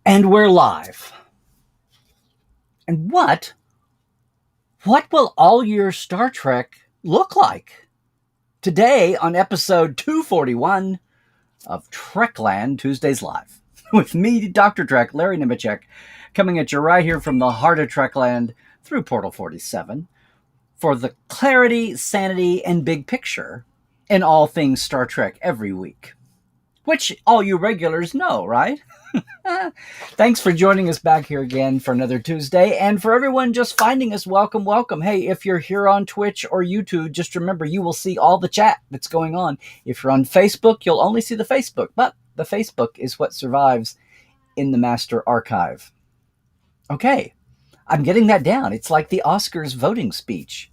And we're live. And what will all your Star Trek look like? Today on episode 241 of Trekland Tuesdays Live. With me, Dr. Trek, Larry Nemechek, coming at you right here from the heart of Trekland through Portal 47 for the clarity, sanity, and big picture in all things Star Trek every week. Which all you regulars know, right? Thanks for joining us back here again for another Tuesday. And for everyone just finding us, welcome, welcome. Hey, if you're here on Twitch or YouTube, just remember you will see all the chat that's going on. If you're on Facebook, you'll only see the Facebook. But the Facebook is what survives in the master archive. Okay, I'm getting that down. It's like the Oscars voting speech.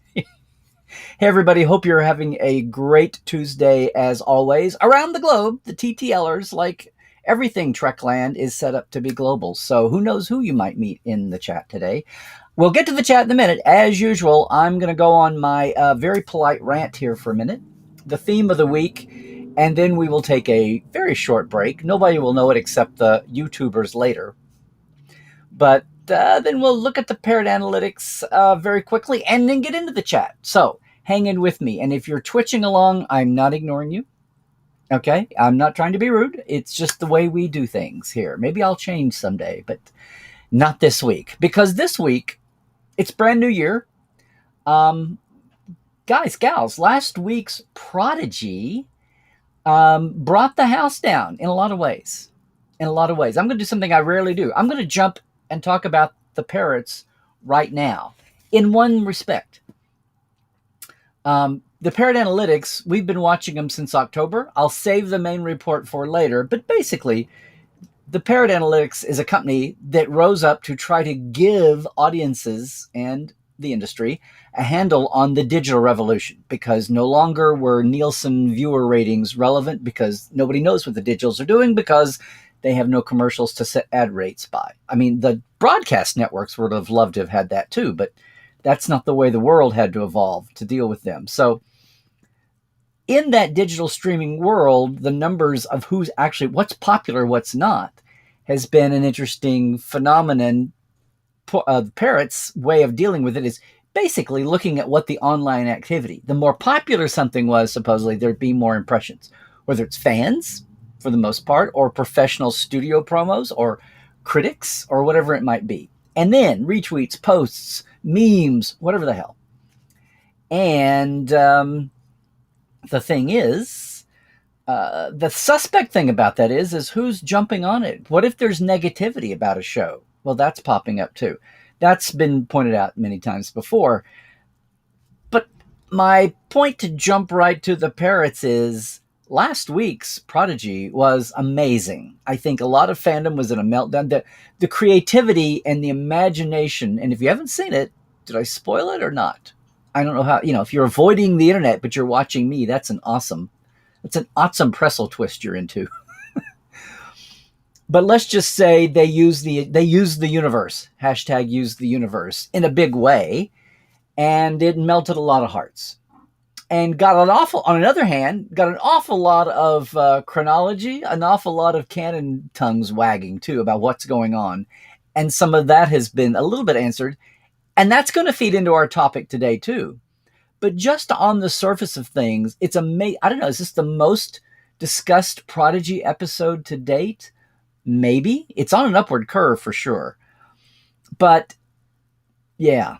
Hey, everybody. Hope you're having a great Tuesday as always. Around the globe, the TTLers, like everything Trekland, is set up to be global. So who knows who you might meet in the chat today. We'll get to the chat in a minute. As usual, I'm going to go on my very polite rant here for a minute. The theme of the week, and then we will take a very short break. Nobody will know it except the YouTubers later. But then we'll look at the paired analytics very quickly and then get into the chat. So hang in with me. And if you're twitching along, I'm not ignoring you. Okay? I'm not trying to be rude. It's just the way we do things here. Maybe I'll change someday, but not this week. Because this week, it's brand new year. Guys, gals, last week's Prodigy brought the house down in a lot of ways. I'm going to do something I rarely do. I'm going to jump and talk about the parrots right now in one respect. The parrot analytics, we've been watching them since October. I'll save the main report for later, but basically the parrot analytics is a company that rose up to try to give audiences and the industry a handle on the digital revolution, because no longer were Nielsen viewer ratings relevant, because nobody knows what the digitals are doing, because they have no commercials to set ad rates by. I mean, the broadcast networks would have loved to have had that too, but that's not the way the world had to evolve to deal with them. So in that digital streaming world, the numbers of who's actually, what's popular, what's not, has been an interesting phenomenon. Parrot's way of dealing with it is basically looking at what the online activity, the more popular something was, supposedly there'd be more impressions, whether it's fans, for the most part, or professional studio promos, or critics, or whatever it might be. And then retweets, posts, memes, whatever the hell. And the thing is, the suspect thing about that is who's jumping on it? What if there's negativity about a show? Well, that's popping up too. That's been pointed out many times before. But my point to jump right to the parrots is, last week's Prodigy was amazing. I think a lot of fandom was in a meltdown. The creativity and the imagination, and if you haven't seen it, did I spoil it or not? I don't know how, if you're avoiding the internet but you're watching me, that's an awesome pretzel twist you're into. But let's just say they use the universe, hashtag use the universe, in a big way, and it melted a lot of hearts. And on the other hand, got an awful lot of chronology, an awful lot of canon tongues wagging too about what's going on. And some of that has been a little bit answered. And that's going to feed into our topic today too. But just on the surface of things, it's amazing. I don't know, is this the most discussed Prodigy episode to date? Maybe. It's on an upward curve for sure. But yeah,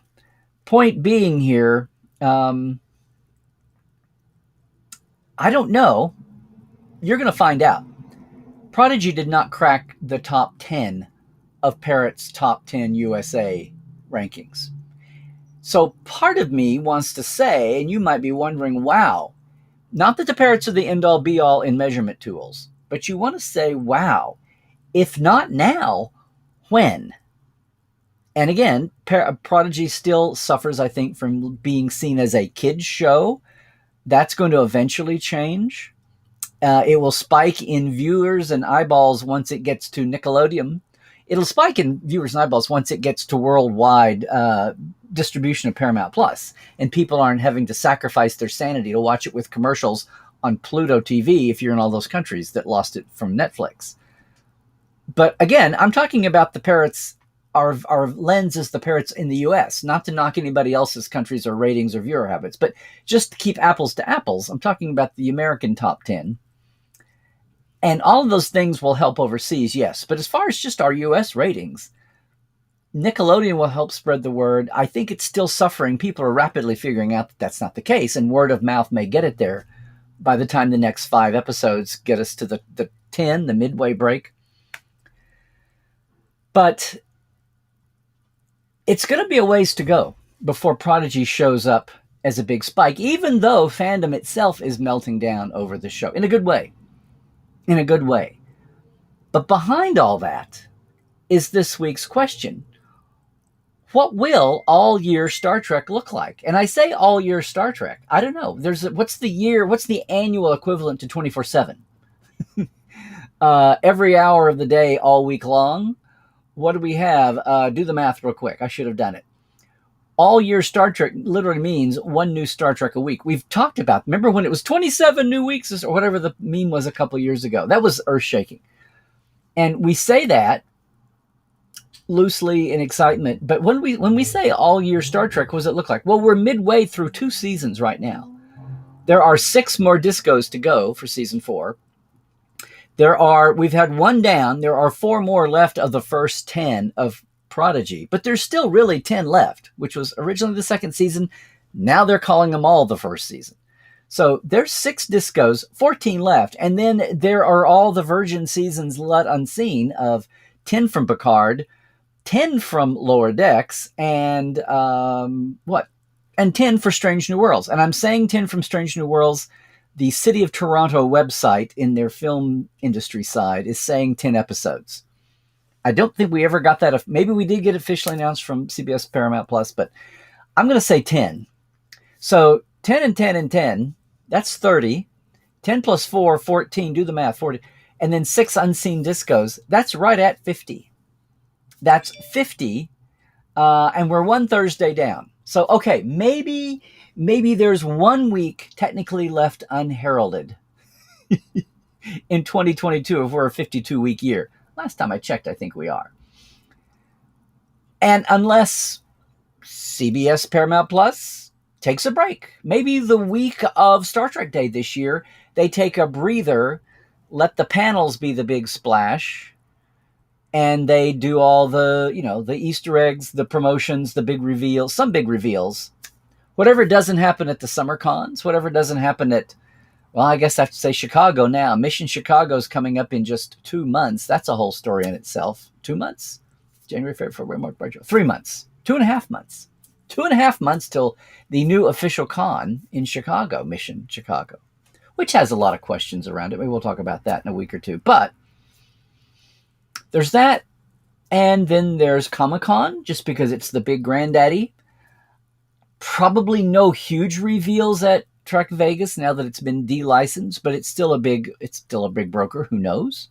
point being here, I don't know. You're going to find out. Prodigy did not crack the top 10 of Parrot's top 10 USA rankings. So part of me wants to say, and you might be wondering, wow, not that the Parrots are the end-all be-all in measurement tools, but you want to say, wow, if not now, when? And again, Prodigy still suffers, I think, from being seen as a kid's show. That's going to eventually change. It will spike in viewers and eyeballs once it gets to Nickelodeon. It'll spike in viewers and eyeballs once it gets to worldwide distribution of Paramount Plus, and people aren't having to sacrifice their sanity to watch it with commercials on Pluto TV if you're in all those countries that lost it from Netflix. But again, I'm talking about the parrots. Our lens is the parrots in the US, not to knock anybody else's countries or ratings or viewer habits, but just to keep apples to apples. I'm talking about the American top 10. And all of those things will help overseas, yes. But as far as just our US ratings, Nickelodeon will help spread the word. I think it's still suffering. People are rapidly figuring out that that's not the case, and word of mouth may get it there by the time the next 5 episodes get us to the 10, the midway break. But it's going to be a ways to go before Prodigy shows up as a big spike, even though fandom itself is melting down over the show in a good way. In a good way. But behind all that is this week's question. What will all year Star Trek look like? And I say all year Star Trek. I don't know. What's the annual equivalent to 24/7? Every hour of the day, all week long. What do we have? Do the math real quick. I should have done it. All year Star Trek literally means one new Star Trek a week. We've talked about, remember when it was 27 new weeks or whatever the meme was a couple of years ago? That was earth-shaking. And we say that loosely in excitement, but when we say all year Star Trek, what does it look like? Well, we're midway through 2 seasons right now. There are 6 more discos to go for season 4. We've had 1 down. There are 4 more left of the first 10 of Prodigy, but there's still really 10 left, which was originally the second season. Now they're calling them all the first season. So there's 6 discos, 14 left. And then there are all the Virgin seasons let unseen of 10 from Picard, 10 from Lower Decks, and and 10 for Strange New Worlds. And I'm saying 10 from Strange New Worlds. The City of Toronto website in their film industry side is saying 10 episodes. I don't think we ever got that. Maybe we did get officially announced from CBS Paramount Plus, but I'm going to say 10. So 10 and 10 and 10, that's 30. 10 plus 4, 14, do the math, 40. And then 6 unseen discos, that's right at 50. That's 50, and we're 1 Thursday down. So, okay, maybe there's 1 week technically left unheralded in 2022 if we're a 52-week year. Last time I checked, I think we are. And unless CBS Paramount Plus takes a break, maybe the week of Star Trek Day this year, they take a breather, let the panels be the big splash, and they do all the, the Easter eggs, the promotions, the big reveals, some big reveals. Whatever doesn't happen at the summer cons, whatever doesn't happen at, well, I guess I have to say Chicago now. Mission Chicago's coming up in just 2 months. That's a whole story in itself. 2 months? January, February, March, April. 3 months. 2.5 months. 2.5 months till the new official con in Chicago, Mission Chicago, which has a lot of questions around it. Maybe we'll talk about that in a week or two. But there's that. And then there's Comic-Con, just because it's the big granddaddy. Probably no huge reveals at Trek Vegas now that it's been de-licensed, but it's still a big broker. Who knows?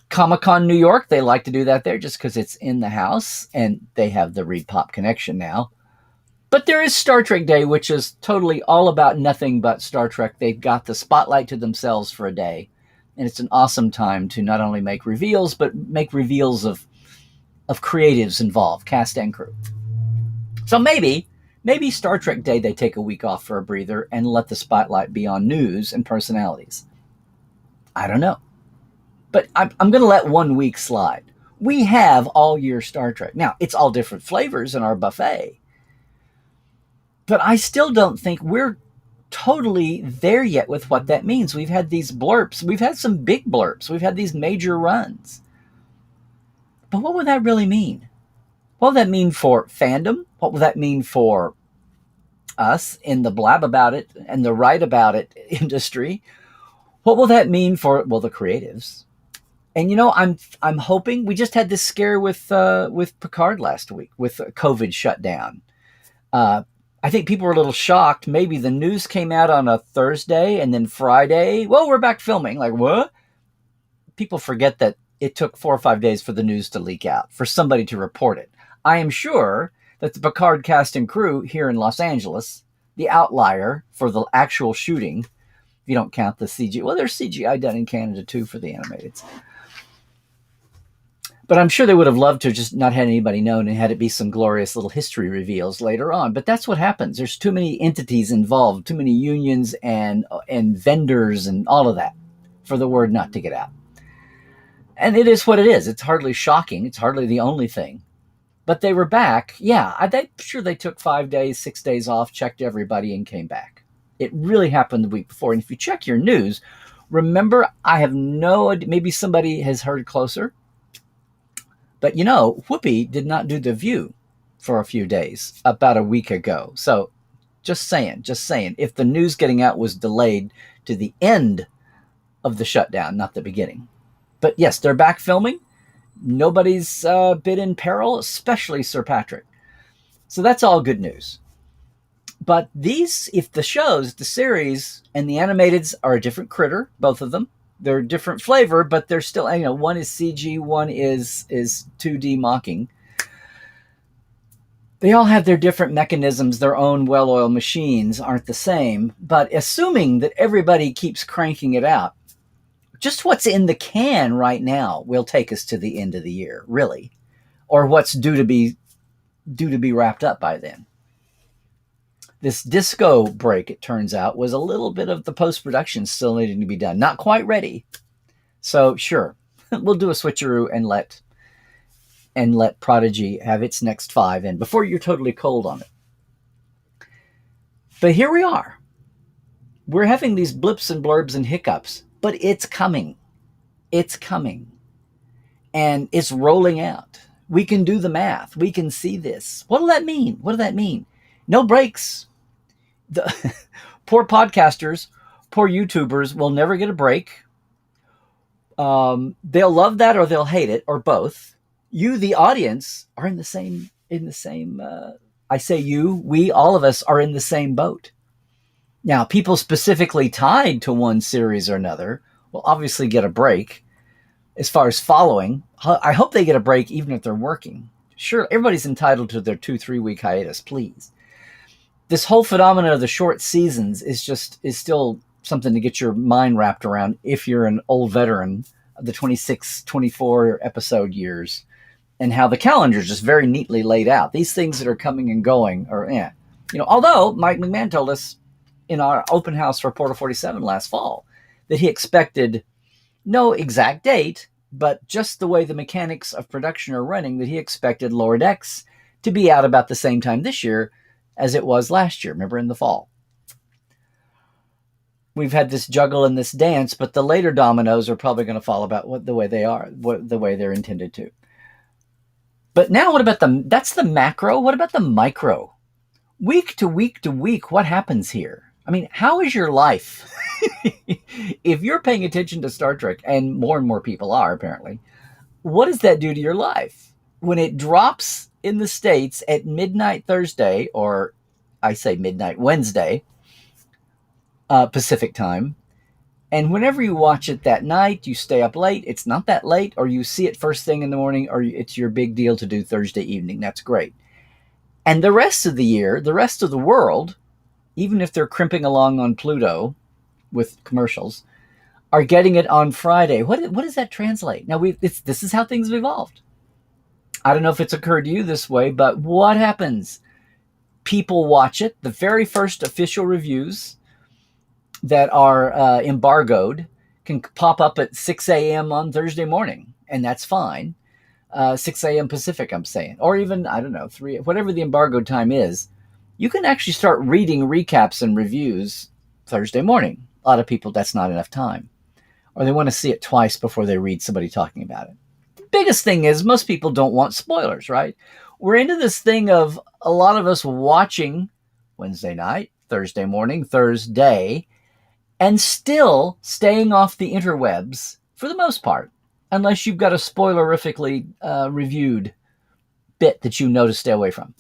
Comic-Con New York, they like to do that there just because it's in the house and they have the Reed Pop connection now. But there is Star Trek Day, which is totally all about nothing but Star Trek. They've got the spotlight to themselves for a day. And it's an awesome time to not only make reveals, but make reveals of creatives involved, cast and crew. So maybe Star Trek Day, they take a week off for a breather and let the spotlight be on news and personalities. I don't know. But I'm going to let 1 week slide. We have all year Star Trek. Now, it's all different flavors in our buffet. But I still don't think we're totally there yet with what that means. We've had these blurps. We've had some big blurps. We've had these major runs. But what would that really mean? What would that mean for fandom? What would that mean for us in the blab about it and the write about it industry? What will that mean for, the creatives? And I'm hoping. We just had this scare with Picard last week with COVID shutdown. I think people were a little shocked. Maybe the news came out on a Thursday and then Friday, well, we're back filming. Like, what? People forget that it took 4 or 5 days for the news to leak out, for somebody to report it. I am sure that the Picard cast and crew here in Los Angeles, the outlier for the actual shooting, if you don't count the CGI. Well, there's CGI done in Canada too for the animated. But I'm sure they would have loved to have just not had anybody known and had it be some glorious little history reveals later on. But that's what happens. There's too many entities involved, too many unions and vendors and all of that for the word not to get out. And it is what it is. It's hardly shocking. It's hardly the only thing. But they were back. Yeah, I'm sure they took 5 days, 6 days off, checked everybody, and came back. It really happened the week before. And if you check your news, remember, I have no idea. Maybe somebody has heard closer. But Whoopi did not do The View for a few days, about a week ago. So just saying, if the news getting out was delayed to the end of the shutdown, not the beginning. But yes, they're back filming. Nobody's been in peril, especially Sir Patrick. So that's all good news. But if the shows, the series, and the animateds are a different critter, both of them. They're a different flavor, but they're still, one is CG, one is 2D mocking. They all have their different mechanisms, their own well-oiled machines aren't the same. But assuming that everybody keeps cranking it out, just what's in the can right now will take us to the end of the year, really, or what's due to be wrapped up by then. This disco break, it turns out, was a little bit of the post-production still needing to be done. Not quite ready. So sure, we'll do a switcheroo and let Prodigy have its next 5 in before you're totally cold on it. But here we are. We're having these blips and blurbs and hiccups, but it's coming. It's coming. And it's rolling out. We can do the math. We can see this. What does that mean? No breaks. The poor podcasters, poor YouTubers will never get a break. They'll love that or they'll hate it, or both. You, the audience, are in the same. I say you, we, all of us are in the same boat. Now, people specifically tied to one series or another will obviously get a break. As far as following, I hope they get a break even if they're working. Sure, everybody's entitled to their 2-3 week hiatus, please. This whole phenomenon of the short seasons is still something to get your mind wrapped around if you're an old veteran of the 26, 24 episode years, and how the calendar is just very neatly laid out. These things that are coming and going are, although Mike McMahon told us in our open house for Portal 47 last fall that he expected no exact date, but just the way the mechanics of production are running, that he expected Lower Decks to be out about the same time this year as it was last year. Remember, in the fall. We've had this juggle and this dance, but the later dominoes are probably going to fall about the way they are, the way they're intended to. But now what about that's the macro? What about the micro? Week to week to week, what happens here? I mean, how is your life? If you're paying attention to Star Trek, and more people are apparently, what does that do to your life? When it drops in the States at midnight Thursday, or I say midnight Wednesday, Pacific time, and whenever you watch it that night, you stay up late, it's not that late, or you see it first thing in the morning, or it's your big deal to do Thursday evening, that's great. And the rest of the year, the rest of the world, even if they're crimping along on Pluto with commercials, are getting it on Friday. What does that translate? Now, this is how things have evolved. I don't know if it's occurred to you this way, but what happens? People watch it. The very first official reviews that are embargoed can pop up at 6 a.m. on Thursday morning, and that's fine. 6 a.m. Pacific, I'm saying. Or even, I don't know, 3, whatever the embargo time is. You can actually start reading recaps and reviews Thursday morning. A lot of people, that's not enough time. Or they want to see it twice before they read somebody talking about it. The biggest thing is most people don't want spoilers, right? We're into this thing of a lot of us watching Wednesday night, Thursday morning, Thursday, and still staying off the interwebs for the most part, unless you've got a spoilerifically reviewed bit that you know to stay away from.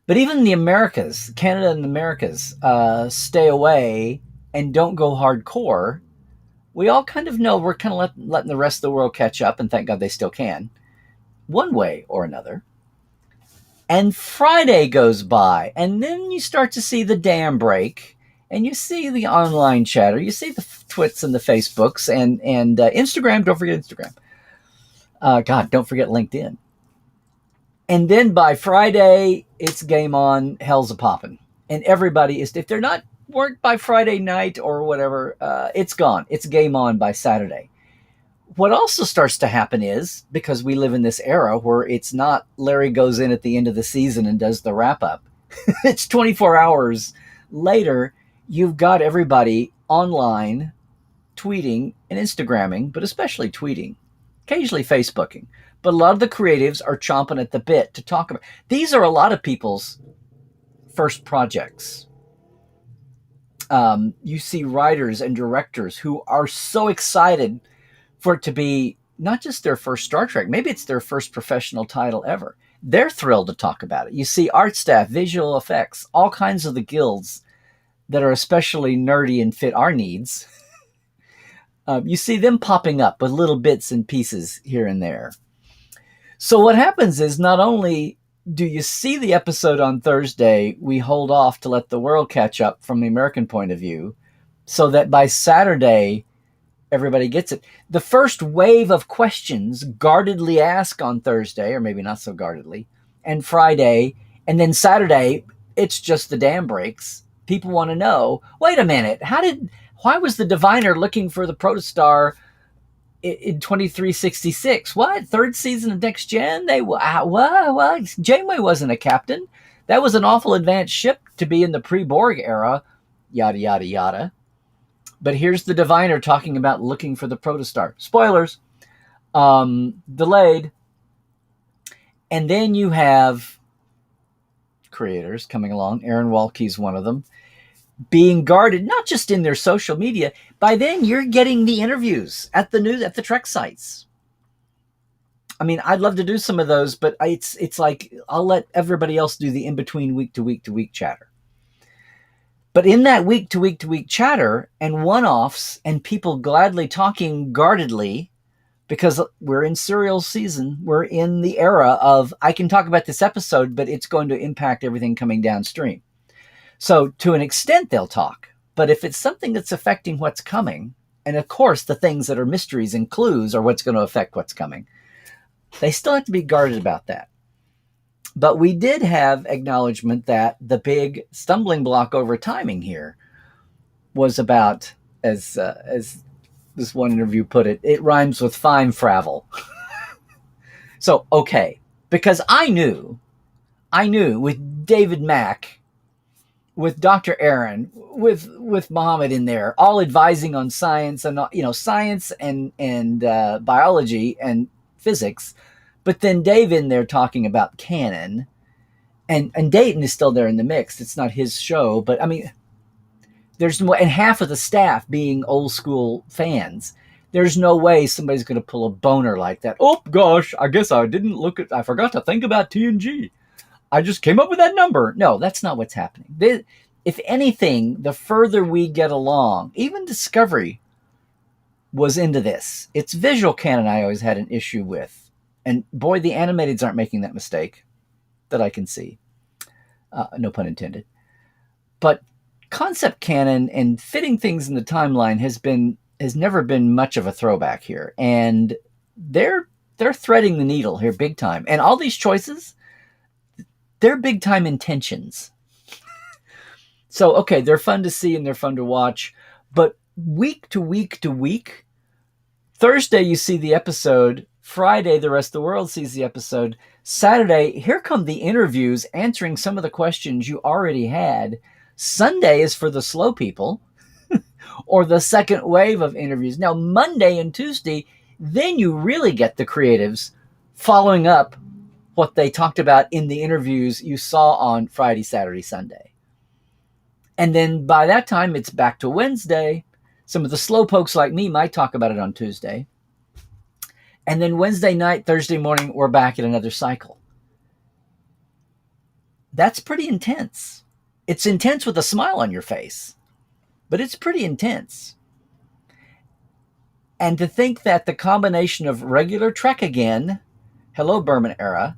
But even the Americas, Canada and the Americas, stay away and don't go hardcore. We all kind of know we're kind of letting the rest of the world catch up, and thank God they still can, one way or another. And Friday goes by, and then you start to see the dam break, and you see the online chatter, you see the twits and the Facebooks, and Instagram, don't forget Instagram. God, don't forget LinkedIn. And then by Friday, it's game on, hell's a poppin'. And everybody is, if they're not worked by Friday night or whatever, it's gone. It's game on by Saturday. What also starts to happen is, because we live in this era where it's not Larry goes in at the end of the season and does the wrap up, it's 24 hours later, you've got everybody online tweeting and Instagramming, but especially tweeting, occasionally Facebooking. But a lot of the creatives are chomping at the bit to talk about. These are a lot of people's first projects. You see writers and directors who are so excited for it to be not just their first Star Trek, maybe it's their first professional title ever. They're thrilled to talk about it. You see art staff, visual effects, all kinds of the guilds that are especially nerdy and fit our needs. You see them popping up with little bits and pieces here and there. So what happens is, not only do you see the episode on Thursday, we hold off to let the world catch up from the American point of view, so that by Saturday, everybody gets it. The first wave of questions guardedly asked on Thursday, or maybe not so guardedly, and Friday, and then Saturday, it's just the dam breaks. People want to know, wait a minute, why was the diviner looking for the protostar in 2366? What? Third season of Next Gen? What? Janeway wasn't a captain. That was an awful advanced ship to be in the pre-Borg era. Yada, yada, yada. But here's the diviner talking about looking for the protostar. Spoilers. Delayed. And then you have creators coming along. Aaron Walke's one of them. Being guarded, not just in their social media. By then, you're getting the interviews at the Trek sites. I mean, I'd love to do some of those, but it's like I'll let everybody else do the in-between week-to-week chatter. But in that week-to-week chatter and one-offs and people gladly talking guardedly, because we're in serial season, we're in the era of, I can talk about this episode, but it's going to impact everything coming downstream. So to an extent, they'll talk. But if it's something that's affecting what's coming, and of course the things that are mysteries and clues are what's going to affect what's coming, they still have to be guarded about that. But we did have acknowledgement that the big stumbling block over timing here was about, as this one interview put it, it rhymes with fine fravel. So, okay, because I knew with David Mack, with Dr. Aaron, with Muhammad in there, all advising on science and science and biology and physics, but then Dave in there talking about canon, and Dayton is still there in the mix. It's not his show, but I mean, there's no, and half of the staff being old school fans. There's no way somebody's going to pull a boner like that. Oh gosh, I guess I forgot to think about TNG. I just came up with that number. No, that's not what's happening. If anything, the further we get along, even Discovery was into this. It's visual canon I always had an issue with. And boy, the animateds aren't making that mistake that I can see. No pun intended. But concept canon and fitting things in the timeline has never been much of a throwback here. And they're threading the needle here big time. And all these choices, they're big time intentions. So, okay, they're fun to see and they're fun to watch. But week to week, Thursday you see the episode. Friday, the rest of the world sees the episode. Saturday, here come the interviews answering some of the questions you already had. Sunday is for the slow people or the second wave of interviews. Now, Monday and Tuesday, then you really get the creatives following up what they talked about in the interviews you saw on Friday, Saturday, Sunday. And then by that time, it's back to Wednesday. Some of the slowpokes like me might talk about it on Tuesday. And then Wednesday night, Thursday morning, we're back at another cycle. That's pretty intense. It's intense with a smile on your face, but it's pretty intense. And to think that the combination of regular Trek again, hello Berman era,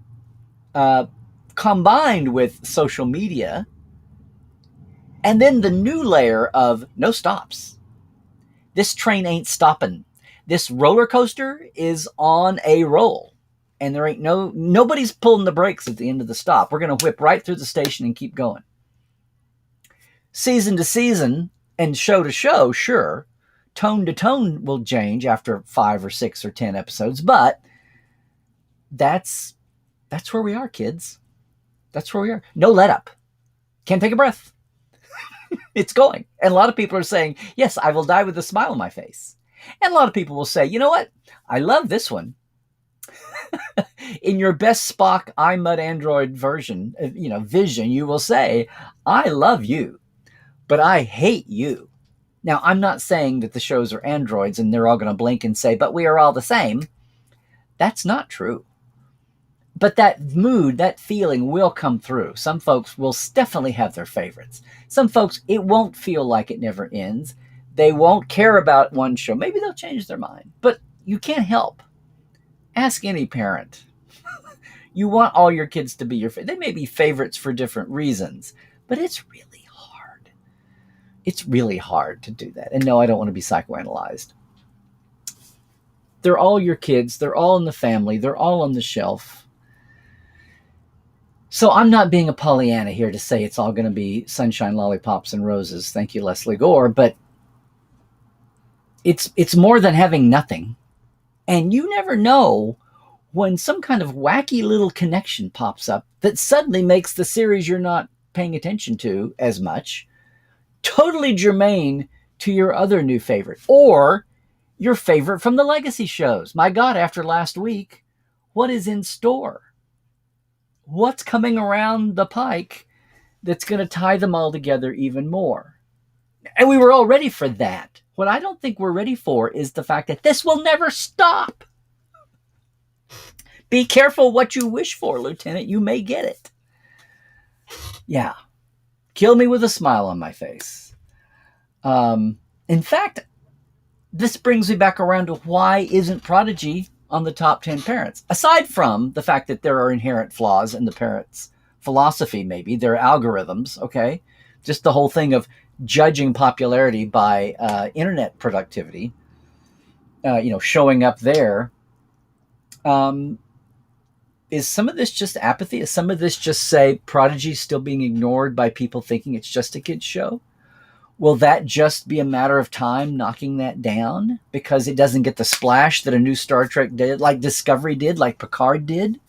combined with social media, and then the new layer of no stops. This train ain't stopping. This roller coaster is on a roll, and there ain't nobody's pulling the brakes at the end of the stop. We're going to whip right through the station and keep going. Season to season and show to show, sure, tone to tone will change after 5 or 6 or 10 episodes, but that's where we are, kids. That's where we are. No let up. Can't take a breath. It's going. And a lot of people are saying, yes, I will die with a smile on my face. And a lot of people will say, you know what? I love this one. In your best Spock iMud Android version, vision, you will say, I love you, but I hate you. Now, I'm not saying that the shows are androids and they're all going to blink and say, but we are all the same. That's not true. But that mood, that feeling will come through. Some folks will definitely have their favorites. Some folks, it won't feel like it never ends. They won't care about one show. Maybe they'll change their mind. But you can't help. Ask any parent. You want all your kids to be your favorite. They may be favorites for different reasons, but it's really hard. It's really hard to do that. And no, I don't want to be psychoanalyzed. They're all your kids. They're all in the family. They're all on the shelf. So I'm not being a Pollyanna here to say it's all going to be sunshine, lollipops, and roses. Thank you, Leslie Gore. But it's more than having nothing. And you never know when some kind of wacky little connection pops up that suddenly makes the series you're not paying attention to as much totally germane to your other new favorite or your favorite from the legacy shows. My God, after last week, what is in store? What's coming around the pike that's going to tie them all together even more? And we were all ready for that. What I don't think we're ready for is the fact that this will never stop. Be careful what you wish for, Lieutenant. You may get it. Yeah. Kill me with a smile on my face. In fact, this brings me back around to why isn't Prodigy on the top 10 parents? Aside from the fact that there are inherent flaws in the parents' philosophy, maybe, their algorithms, okay? Just the whole thing of judging popularity by internet productivity, showing up there. Is some of this just apathy? Is some of this just, say, Prodigy still being ignored by people thinking it's just a kid's show? Will that just be a matter of time knocking that down because it doesn't get the splash that a new Star Trek did, like Discovery did, like Picard did?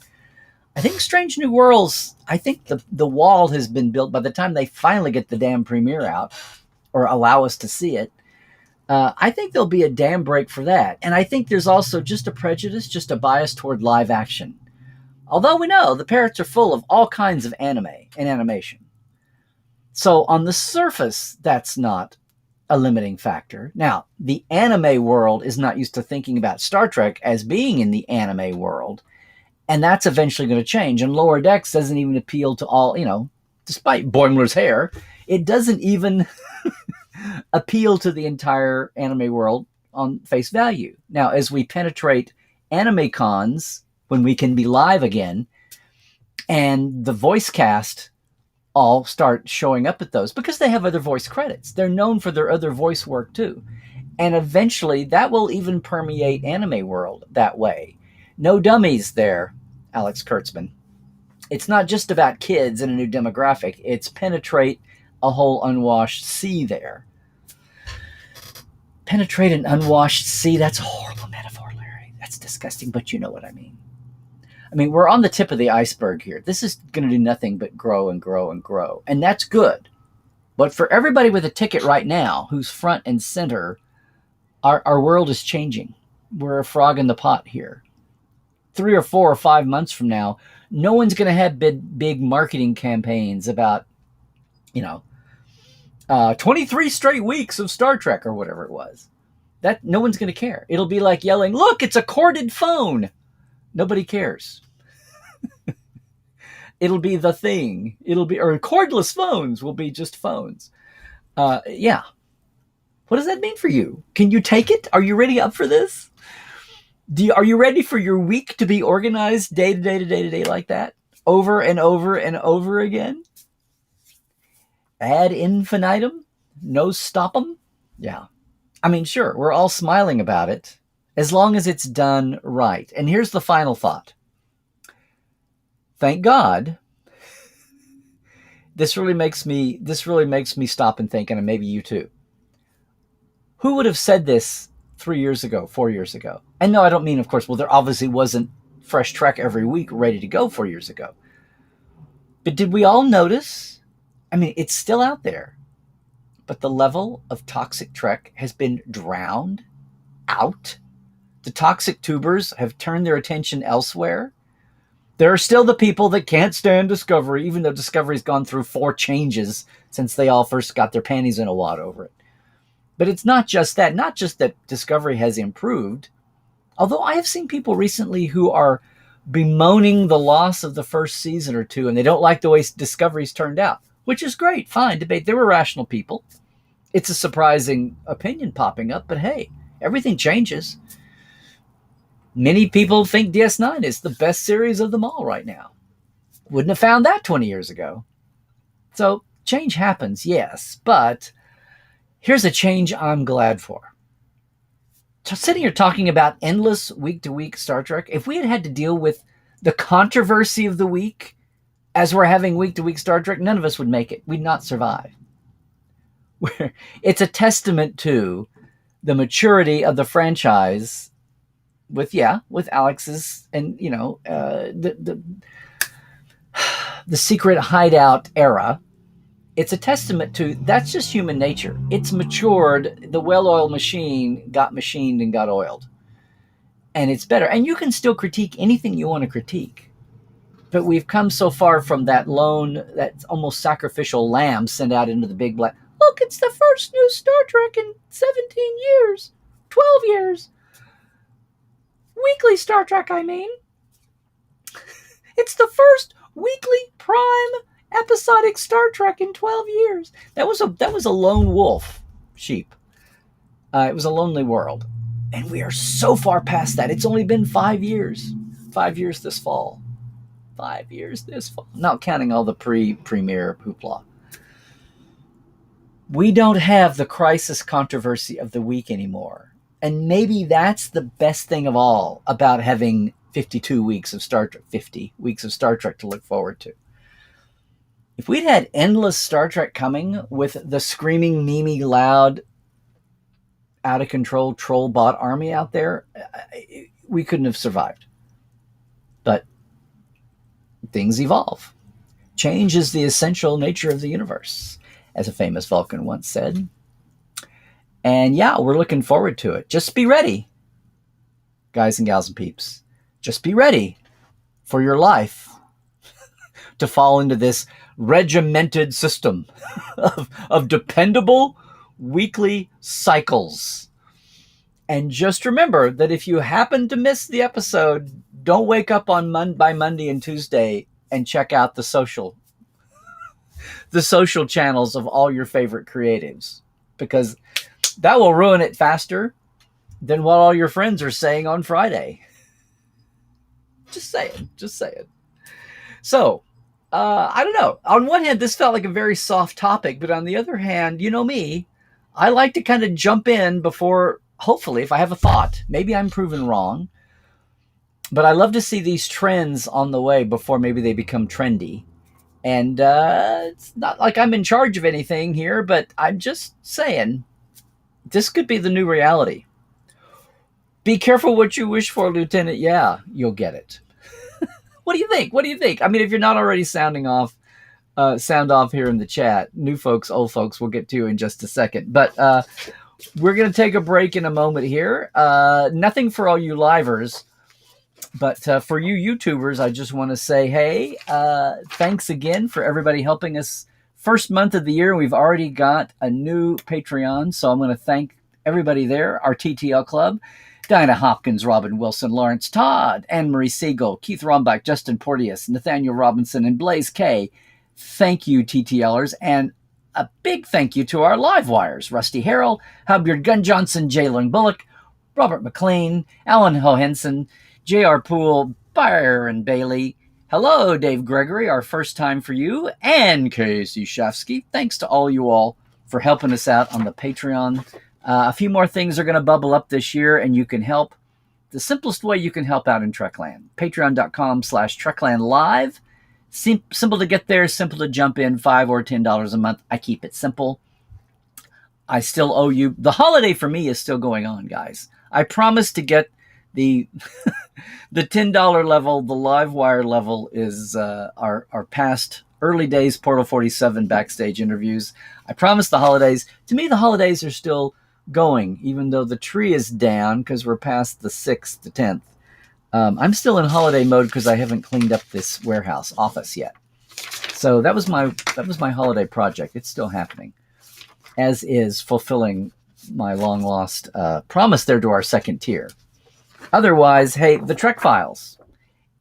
I think Strange New Worlds, I think the wall has been built by the time they finally get the damn premiere out or allow us to see it. I think there'll be a dam break for that. And I think there's also just a prejudice, just a bias toward live action. Although we know the parrots are full of all kinds of anime and animation. So on the surface, that's not a limiting factor. Now, the anime world is not used to thinking about Star Trek as being in the anime world. And that's eventually going to change. And Lower Decks doesn't even appeal to all, despite Boimler's hair, it doesn't even appeal to the entire anime world on face value. Now, as we penetrate anime cons, when we can be live again, and the voice cast all start showing up at those because they have other voice credits. They're known for their other voice work too. And eventually that will even permeate anime world that way. No dummies there, Alex Kurtzman. It's not just about kids and a new demographic. It's penetrate a whole unwashed sea there. Penetrate an unwashed sea? That's a horrible metaphor, Larry. That's disgusting, but you know what I mean. I mean, we're on the tip of the iceberg here. This is going to do nothing but grow and grow and grow. And that's good. But for everybody with a ticket right now, who's front and center, our world is changing. We're a frog in the pot here. 3 or 4 or 5 months from now, no one's going to have big marketing campaigns about, 23 straight weeks of Star Trek or whatever it was. That no one's going to care. It'll be like yelling, look, it's a corded phone. Nobody cares. It'll be the thing. Or cordless phones will be just phones. Yeah. What does that mean for you? Can you take it? Are you ready up for this? Are you ready for your week to be organized day to day to day to day like that? Over and over and over again? Ad infinitum? No stop 'em? Yeah. I mean, sure, we're all smiling about it. as long as it's done right. And here's the final thought. Thank God. This really makes me stop and think, and maybe you too. Who would have said this 3 years ago, 4 years ago? And no, I don't mean, of course, well, there obviously wasn't fresh Trek every week ready to go 4 years ago. But did we all notice? I mean, it's still out there. But the level of toxic Trek has been drowned out. The toxic tubers have turned their attention elsewhere. There are still the people that can't stand Discovery, even though Discovery's gone through 4 changes since they all first got their panties in a wad over it. But it's not just that. Not just that Discovery has improved. Although I have seen people recently who are bemoaning the loss of the first season or two, and they don't like the way Discovery's turned out, which is great. Fine, debate. They were rational people. It's a surprising opinion popping up, but hey, everything changes. Many people think DS9 is the best series of them all right now. Wouldn't have found that 20 years ago. So change happens, yes, but here's a change I'm glad for. So sitting here talking about endless week-to-week Star Trek, if we had had to deal with the controversy of the week as we're having week-to-week Star Trek, none of us would make it. We'd not survive. It's a testament to the maturity of the franchise with Alex's and, the secret hideout era. It's a testament to that's just human nature. It's matured. The well-oiled machine got machined and got oiled. And it's better. And you can still critique anything you want to critique. But we've come so far from that almost sacrificial lamb sent out into the big black. Look, it's the first new Star Trek in 17 years. 12 years. Weekly Star Trek, I mean. It's the first weekly prime episodic Star Trek in 12 years. That was a lone wolf sheep. It was a lonely world. And we are so far past that. It's only been 5 years. 5 years this fall. 5 years this fall. Not counting all the pre-premiere hoopla. We don't have the crisis controversy of the week anymore. And maybe that's the best thing of all about having 52 weeks of Star Trek, 50 weeks of Star Trek to look forward to. If we'd had endless Star Trek coming with the screaming, memey, loud, out-of-control troll bot army out there, we couldn't have survived. But things evolve. Change is the essential nature of the universe, as a famous Vulcan once said. And yeah, we're looking forward to it. Just be ready, guys and gals and peeps. Just be ready for your life to fall into this regimented system of dependable weekly cycles. And just remember that if you happen to miss the episode, don't wake up by Monday and Tuesday and check out the social channels of all your favorite creatives, because that will ruin it faster than what all your friends are saying on Friday. Just saying. So, I don't know. On one hand, this felt like a very soft topic, but on the other hand, you know me, I like to kind of jump in before, hopefully, if I have a thought. Maybe I'm proven wrong, but I love to see these trends on the way before maybe they become trendy. And it's not like I'm in charge of anything here, but I'm just saying, this could be the new reality. Be careful what you wish for, Lieutenant. Yeah, you'll get it. What do you think? I mean, if you're not already sound off here in the chat. New folks, old folks, we'll get to in just a second. But we're going to take a break in a moment here. Nothing for all you livers. But for you YouTubers, I just want to say, hey, thanks again for everybody helping us. First month of the year, we've already got a new Patreon. So I'm going to thank everybody there, our TTL Club. Diana Hopkins, Robin Wilson, Lawrence Todd, Anne-Marie Siegel, Keith Rombach, Justin Porteous, Nathaniel Robinson, and Blaze K. Thank you, TTLers, and a big thank you to our live wires, Rusty Harrell, Hubbeard Gun Johnson, Jalen Bullock, Robert McLean, Alan Hohenson, J.R. Poole, Byron Bailey. Hello, Dave Gregory, our first time for you, and Casey Shafsky. Thanks to all you all for helping us out on the Patreon. A few more things are going to bubble up this year, and you can help the simplest way you can help out in Trekland. Patreon.com/TreklandLive. Simple to get there, simple to jump in, $5 or $10 a month. I keep it simple. I still owe you. The holiday for me is still going on, guys. I promise to get the the $10 level, the live wire level is our past early days Portal 47 backstage interviews. I promise the holidays. To me, the holidays are still going, even though the tree is down because we're past the 6th to 10th. I'm still in holiday mode because I haven't cleaned up this warehouse office yet. So that was my holiday project. It's still happening, as is fulfilling my long lost promise there to our second tier. Otherwise, hey, the Trek Files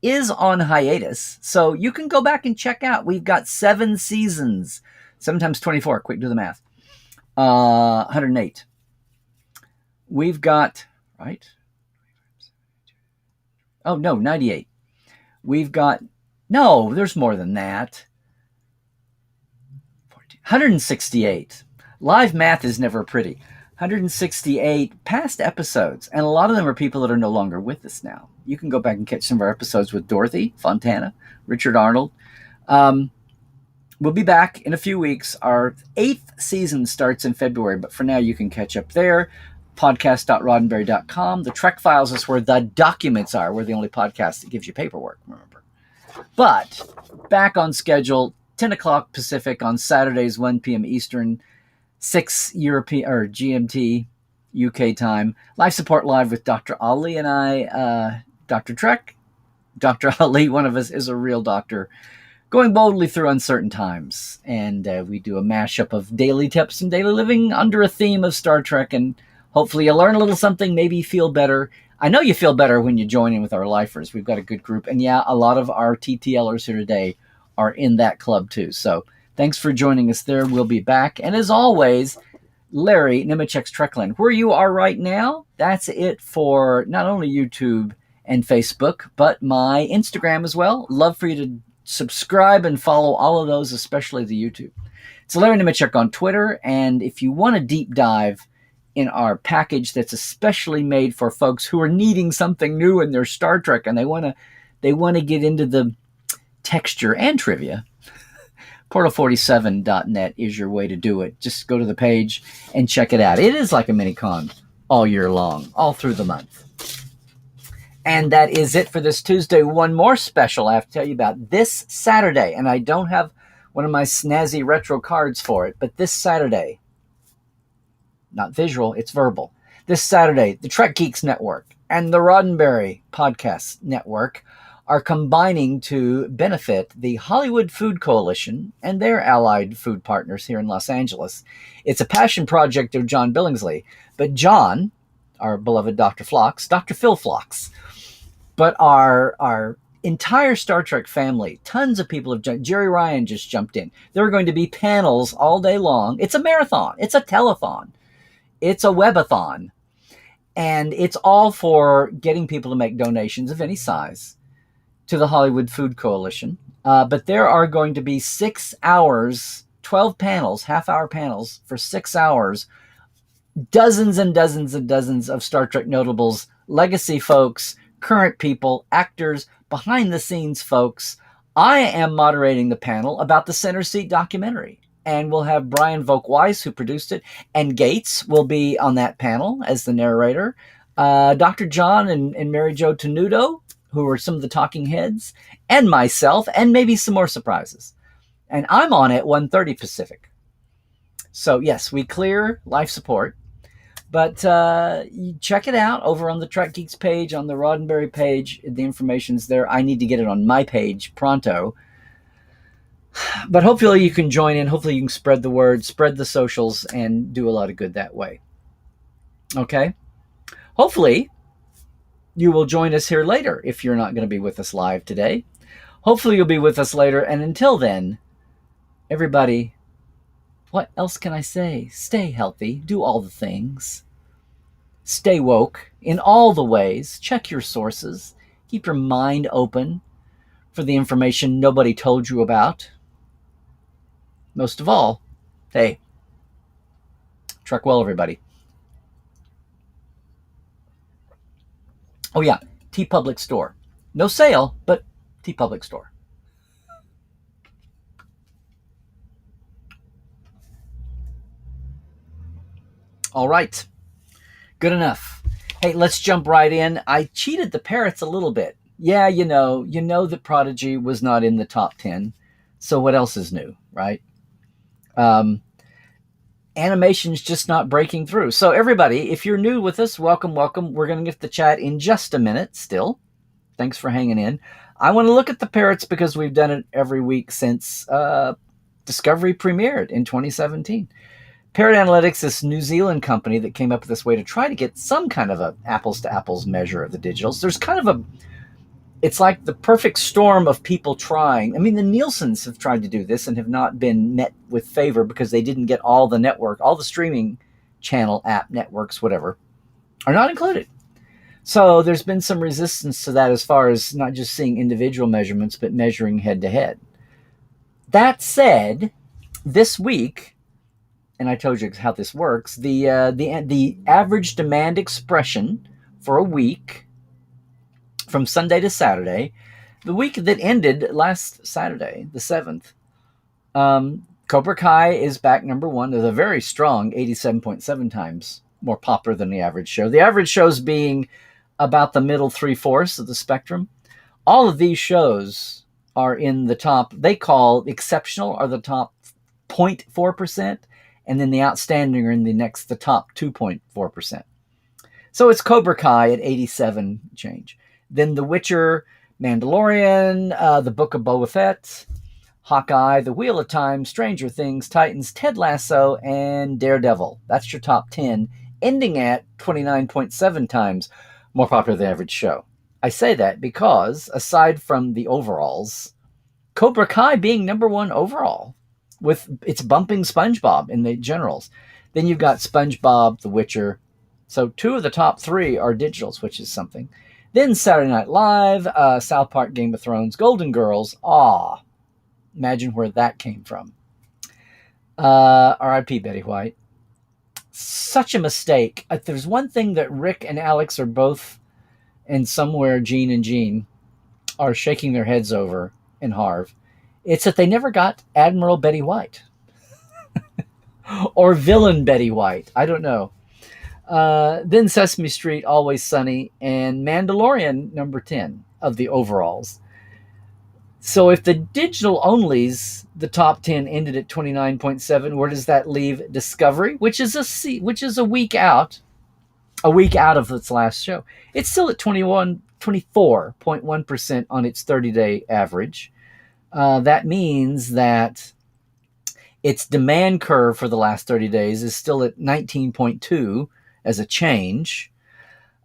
is on hiatus, so you can go back and check out. We've got 7 seasons, 7 times 24. Quick, do the math. 108. We've got, right? Oh, no, 98. We've got, no, there's more than that. 168. Live math is never pretty. 168 past episodes, and a lot of them are people that are no longer with us now. You can go back and catch some of our episodes with Dorothy Fontana, Richard Arnold. We'll be back in a few weeks. Our 8th season starts in February, but for now you can catch up there. Podcast.roddenberry.com. The Trek Files is where the documents are. We're the only podcast that gives you paperwork, remember. But back on schedule, 10 o'clock Pacific on Saturdays, 1 p.m. Eastern, 6 European or GMT UK time. Life Support Live with Dr. Ali and I, Dr. Trek. Dr. Ali, one of us, is a real doctor, going boldly through uncertain times. And we do a mashup of daily tips and daily living under a theme of Star Trek. And hopefully you learn a little something, maybe feel better. I know you feel better when you join in with our lifers. We've got a good group. And yeah, a lot of our TTLers here today are in that club too. So thanks for joining us there. We'll be back. And as always, Larry Nemechek's Trekland. Where you are right now, that's it for not only YouTube and Facebook, but my Instagram as well. Love for you to subscribe and follow all of those, especially the YouTube. It's Larry Nemechek on Twitter. And if you want a deep dive in our package that's especially made for folks who are needing something new in their Star Trek and they want to get into the texture and trivia, portal47.net is your way to do it. Just go to the page and check it out. It is like a mini con all year long, all through the month. And that is it for this Tuesday. One more special I have to tell you about this Saturday, and I don't have one of my snazzy retro cards for it, but this Saturday, not visual, it's verbal. This Saturday, the Trek Geeks Network and the Roddenberry Podcast Network are combining to benefit the Hollywood Food Coalition and their allied food partners here in Los Angeles. It's a passion project of John Billingsley, but John, our beloved Dr. Phlox, Dr. Phil Phlox, but our entire Star Trek family, tons of people have jumped. Jerry Ryan just jumped in. There are going to be panels all day long. It's a marathon. It's a telethon. It's a webathon. And it's all for getting people to make donations of any size to the Hollywood Food Coalition. But there are going to be 6 hours, 12 panels, half-hour panels for 6 hours, dozens and dozens and dozens of Star Trek notables, legacy folks, current people, actors, behind-the-scenes folks. I am moderating the panel about the Center Seat documentary. And we'll have Brian Volk-Weiss, who produced it, and Gates will be on that panel as the narrator. Dr. John and Mary Jo Tenuto, who are some of the talking heads, and myself, and maybe some more surprises. And I'm on at 1:30 Pacific. So yes, we clear life support. But you check it out over on the Trek Geeks page, on the Roddenberry page. The information's there. I need to get it on my page pronto. But hopefully you can join in. Hopefully you can spread the word, spread the socials, and do a lot of good that way. Okay? Hopefully you will join us here later if you're not going to be with us live today. Hopefully you'll be with us later. And until then, everybody, what else can I say? Stay healthy. Do all the things. Stay woke in all the ways. Check your sources. Keep your mind open for the information nobody told you about. Most of all, hey, Trek well, everybody. Oh yeah, T Public Store. No sale, but T Public Store. All right. Good enough. Hey, let's jump right in. I cheated the parrots a little bit. Yeah, you know that Prodigy was not in the top 10. So what else is new, right? Um, Animation's just not breaking through. So everybody, if you're new with us, welcome, welcome. We're going to get the chat in just a minute still. Thanks for hanging in. I want to look at the parrots because we've done it every week since Discovery premiered in 2017. Parrot Analytics, this New Zealand company that came up with this way to try to get some kind of a apples to apples measure of the digitals. There's kind of it's like the perfect storm of people trying. I mean, the Nielsen's have tried to do this and have not been met with favor because they didn't get all the streaming channel app networks, whatever, are not included. So there's been some resistance to that as far as not just seeing individual measurements, but measuring head to head. That said, this week, and I told you how this works, the average demand expression for a week from Sunday to Saturday, the week that ended last Saturday, the 7th, Cobra Kai is back number one with a very strong 87.7 times more popular than the average show. The average shows being about the middle 3/4 of the spectrum. All of these shows are in the top, they call exceptional, are the top 0.4%, and then the outstanding are in the top 2.4%. So it's Cobra Kai at 87 change. Then The Witcher, Mandalorian, The Book of Boba Fett, Hawkeye, The Wheel of Time, Stranger Things, Titans, Ted Lasso, and Daredevil. That's your top 10, ending at 29.7 times more popular than the average show. I say that because, aside from the overalls, Cobra Kai being number one overall, with it's bumping SpongeBob in the generals. Then you've got SpongeBob, The Witcher. So 2 of the top 3 are digitals, which is something. Then Saturday Night Live, South Park, Game of Thrones, Golden Girls. Imagine where that came from. R.I.P. Betty White. Such a mistake. If there's one thing that Rick and Alex are both, and somewhere Gene and Gene are shaking their heads over, and Harv, it's that they never got Admiral Betty White. Or villain Betty White. I don't know. Then Sesame Street, Always Sunny, and Mandalorian, number 10 of the overalls. So if the digital onlys, the top 10 ended at 29.7, where does that leave Discovery, which is a week out of its last show? It's still at 24.1% on its 30-day average. That means that its demand curve for the last 30 days is still at 19.2 as a change.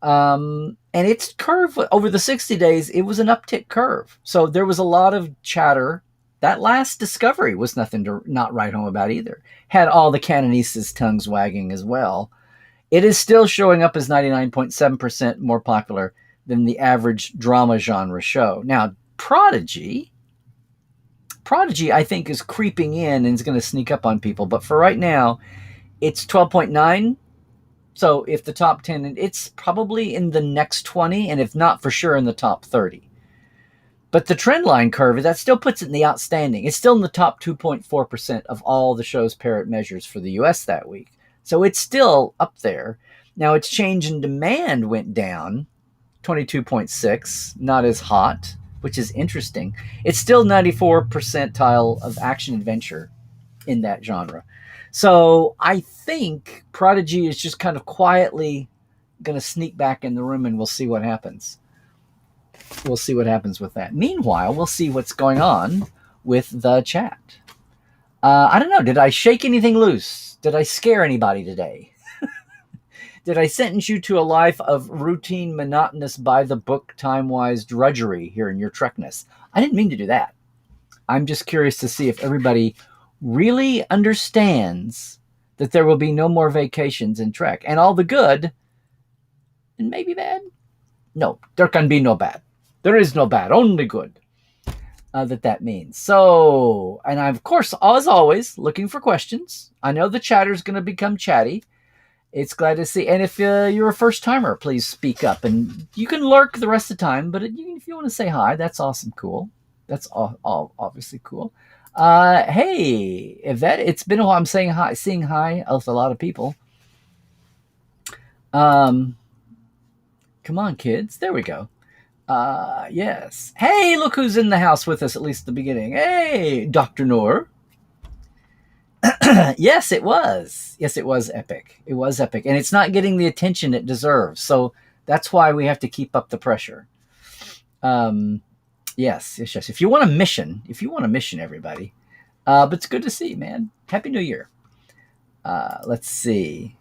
And its curve over the 60 days, it was an uptick curve. So there was a lot of chatter. That last Discovery was nothing to not write home about either. Had all the Canonistas' tongues wagging as well. It is still showing up as 99.7% more popular than the average drama genre show. Now, Prodigy, I think, is creeping in and is going to sneak up on people. But for right now, it's 12.9. So if the top 10, it's probably in the next 20, and if not, for sure in the top 30. But the trend line curve, that still puts it in the outstanding. It's still in the top 2.4% of all the show's parrot measures for the U.S. that week. So it's still up there. Now, its change in demand went down, 22.6, not as hot, which is interesting. It's still 94 percentile of action adventure in that genre. So I think Prodigy is just kind of quietly going to sneak back in the room, and we'll see what happens. We'll see what happens with that. Meanwhile, we'll see what's going on with the chat. I don't know. Did I shake anything loose? Did I scare anybody today? Did I sentence you to a life of routine, monotonous, by-the-book, time-wise drudgery here in your Trekness? I didn't mean to do that. I'm just curious to see if everybody really understands that there will be no more vacations in Trek. And all the good, and maybe bad? No, there can be no bad. There is no bad, only good. That means. So, and I'm, of course, as always, looking for questions. I know the chatter's going to become chatty. It's glad to see. And if you're a first timer, please speak up. And you can lurk the rest of the time, but if you want to say hi, that's awesome. Cool. That's all obviously cool. Hey, Yvette, it's been a while. I'm saying hi, seeing hi with a lot of people. Um, Come on, kids. There we go. Yes. Hey, look who's in the house with us, at least at the beginning. Hey, Dr. Noor. Yes, it was. Yes, it was epic. It was epic. And it's not getting the attention it deserves. So that's why we have to keep up the pressure. Yes. If you want a mission, everybody. But it's good to see, man. Happy New Year. Let's see.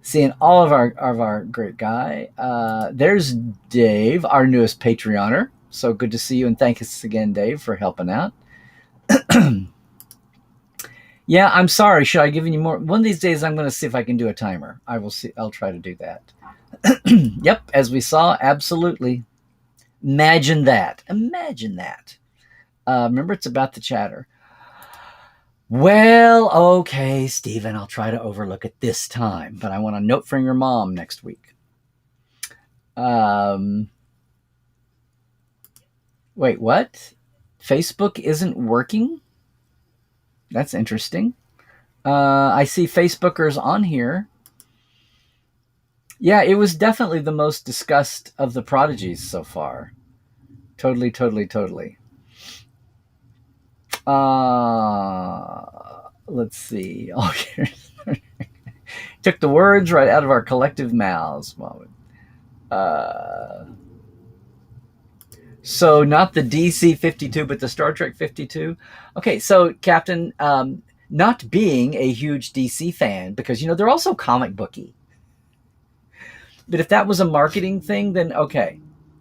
Seeing all of our great guy. There's Dave, our newest Patreoner. So good to see you, and thank us again, Dave, for helping out. Yeah, I'm sorry. Should I give you more? One of these days, I'm going to see if I can do a timer. I will see. I'll try to do that. Yep, as we saw, absolutely. Imagine that. Imagine that. Remember, it's about the chatter. Well, okay, Stephen, I'll try to overlook it this time, but I want a note from your mom next week. Wait, what? Facebook isn't working? That's interesting. I see Facebookers on here. Yeah, it was definitely the most discussed of the prodigies so far. Totally. Let's see. Oh, took the words right out of our collective mouths. So not the DC 52, but the Star Trek 52. Okay, so Captain, not being a huge DC fan, because they're also comic booky. But if that was a marketing thing, then okay.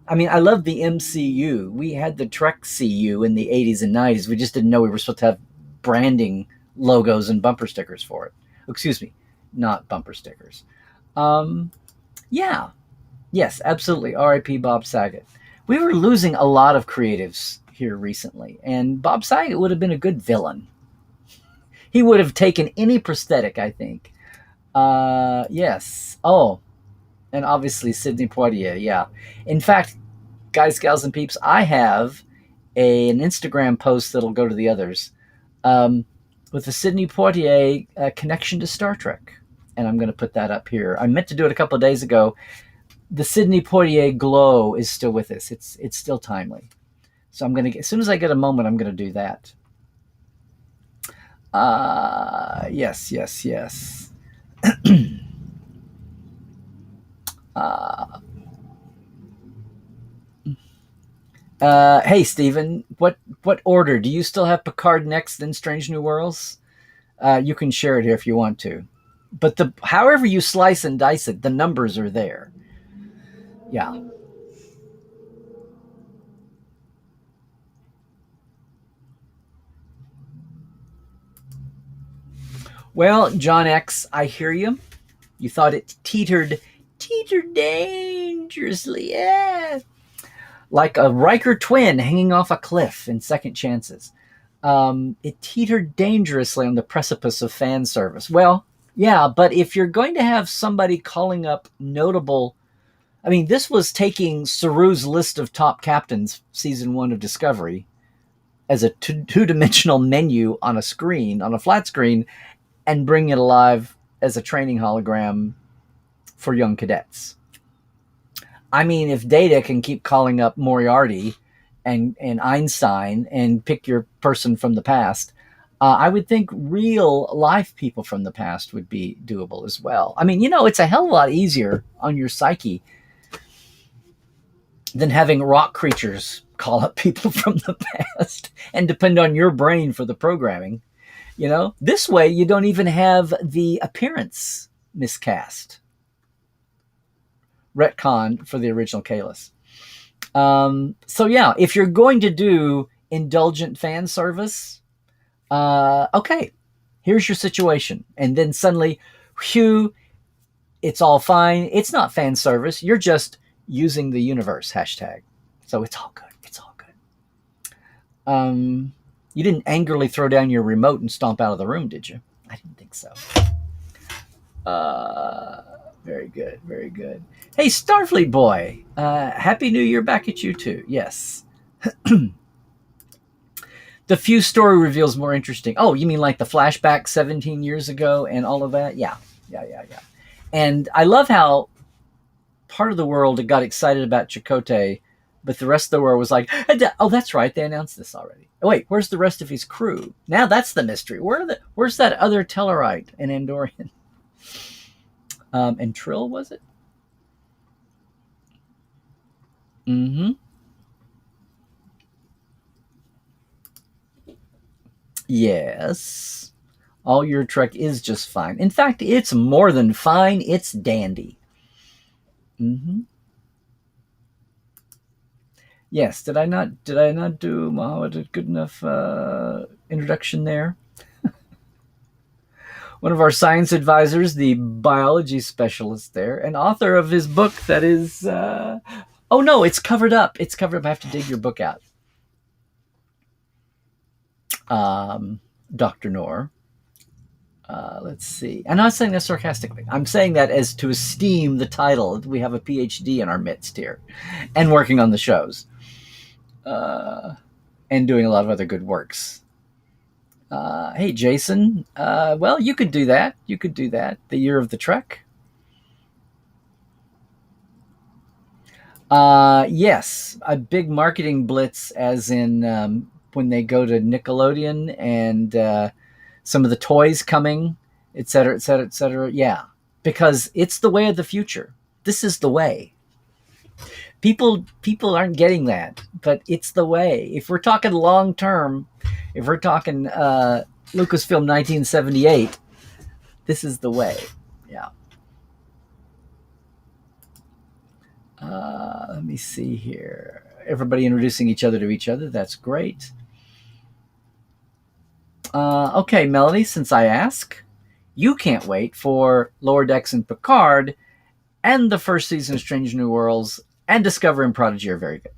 I mean, I love the MCU. We had the Trek CU in the 80s and 90s. We just didn't know we were supposed to have branding logos and bumper stickers for it. Excuse me, not bumper stickers. Yeah. Yes, absolutely. R.I.P. Bob Saget. We were losing a lot of creatives here recently, and Bob Saget would have been a good villain. He would have taken any prosthetic, I think. Yes. Oh, and obviously Sidney Poitier. Yeah. In fact, guys, gals, and peeps, I have an Instagram post that'll go to the others with the Sidney Poitier connection to Star Trek. And I'm going to put that up here. I meant to do it a couple of days ago. The Sidney Poitier glow is still with us. It's still timely. So I'm going to, as soon as I get a moment, I'm going to do that. Yes. Hey, Stephen, what order? Do you still have Picard next, then Strange New Worlds? You can share it here if you want to. But however you slice and dice it, the numbers are there. Yeah. Well, John X, I hear you. You thought it teetered dangerously. Yeah. Like a Riker twin hanging off a cliff in Second Chances. It teetered dangerously on the precipice of fan service. Well, yeah, but if you're going to have somebody calling up notable... I mean, this was taking Saru's list of top captains, season 1 of Discovery, as a two-dimensional menu on a screen, on a flat screen, and bringing it alive as a training hologram for young cadets. I mean, if Data can keep calling up Moriarty and Einstein and pick your person from the past, I would think real life people from the past would be doable as well. I mean, it's a hell of a lot easier on your psyche than having rock creatures call up people from the past and depend on your brain for the programming. This way you don't even have the appearance miscast. Retcon for the original Kalis. So yeah, if you're going to do indulgent fan service, okay, here's your situation. And then suddenly, whew, it's all fine. It's not fan service. You're just using the universe hashtag. So it's all good. It's all good. You didn't angrily throw down your remote and stomp out of the room, did you? I didn't think so. Uh, Very good, very good. Hey, Starfleet boy, Happy New Year back at you too. Yes. The few story reveals more interesting. Oh, you mean like the flashback 17 years ago and all of that? Yeah, yeah. And I love how part of the world got excited about Chakotay, but the rest of the world was like, "Oh, that's right, they announced this already." Oh, wait, where's the rest of his crew? Now that's the mystery. Where's that other Tellarite and Andorian? And Trill, was it? Mm-hmm. Yes. All your Trek is just fine. In fact, it's more than fine. It's dandy. Mm-hmm. Yes. Did I not? Did I not do Muhammad a good enough introduction there? One of our science advisors, the biology specialist there, and author of his book that is. Oh no, it's covered up. It's covered up. I have to dig your book out. Dr. Noor. Let's see. I'm not saying that sarcastically. I'm saying that as to esteem the title. We have a PhD in our midst here and working on the shows and doing a lot of other good works. Hey, Jason. Well, you could do that. You could do that. The Year of the Trek. Yes, a big marketing blitz, as in when they go to Nickelodeon and some of the toys coming, et cetera, et cetera, et cetera. Yeah, because it's the way of the future. This is the way. People aren't getting that, but it's the way. If we're talking long term, if we're talking Lucasfilm 1978, this is the way. Yeah. Let me see here. Everybody introducing each other to each other. That's great. Okay, Melanie, since I ask, you can't wait for Lower Decks and Picard and the first season of Strange New Worlds and Discovery and Prodigy are very good.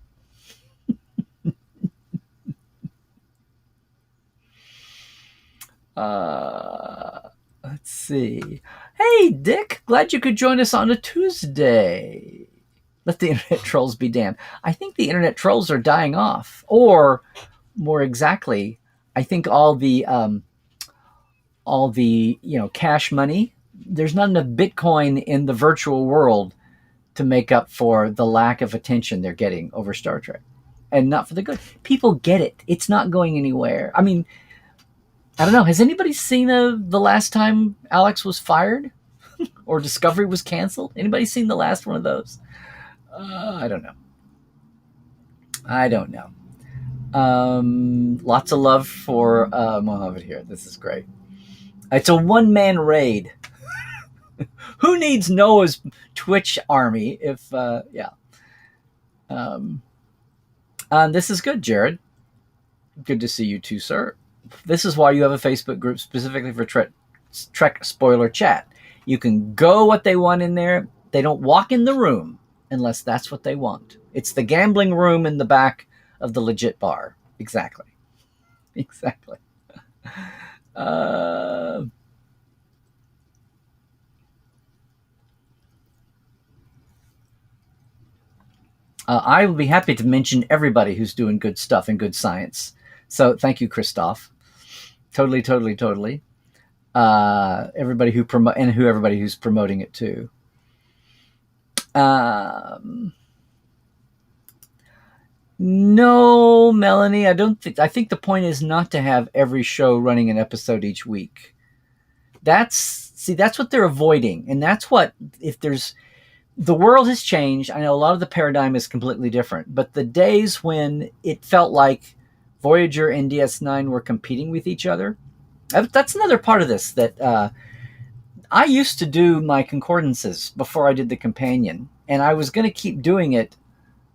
Let's see. Hey, Dick, glad you could join us on a Tuesday. Let the internet trolls be damned. I think the internet trolls are dying off. Or, more exactly, I think all the cash money, there's not enough Bitcoin in the virtual world to make up for the lack of attention they're getting over Star Trek. And not for the good. People get it. It's not going anywhere. I mean, I don't know. Has anybody seen the last time Alex was fired or Discovery was canceled? Anybody seen the last one of those? I don't know. Lots of love for Mohammed here. This is great. It's a one-man raid. Who needs Noah's Twitch army if, yeah. This is good, Jared. Good to see you too, sir. This is why you have a Facebook group specifically for Trek spoiler chat. You can go what they want in there. They don't walk in the room unless that's what they want. It's the gambling room in the back of the legit bar. Exactly. I will be happy to mention everybody who's doing good stuff and good science. So thank you, Christoph. Totally. Everybody who everybody who's promoting it too. No, Melanie, I don't think. I think the point is not to have every show running an episode each week. That's what they're avoiding, and that's what the world has changed. I know a lot of the paradigm is completely different, but the days when it felt like Voyager and DS9 were competing with each other, that's another part of this that I used to do my concordances before I did the companion, and I was going to keep doing it.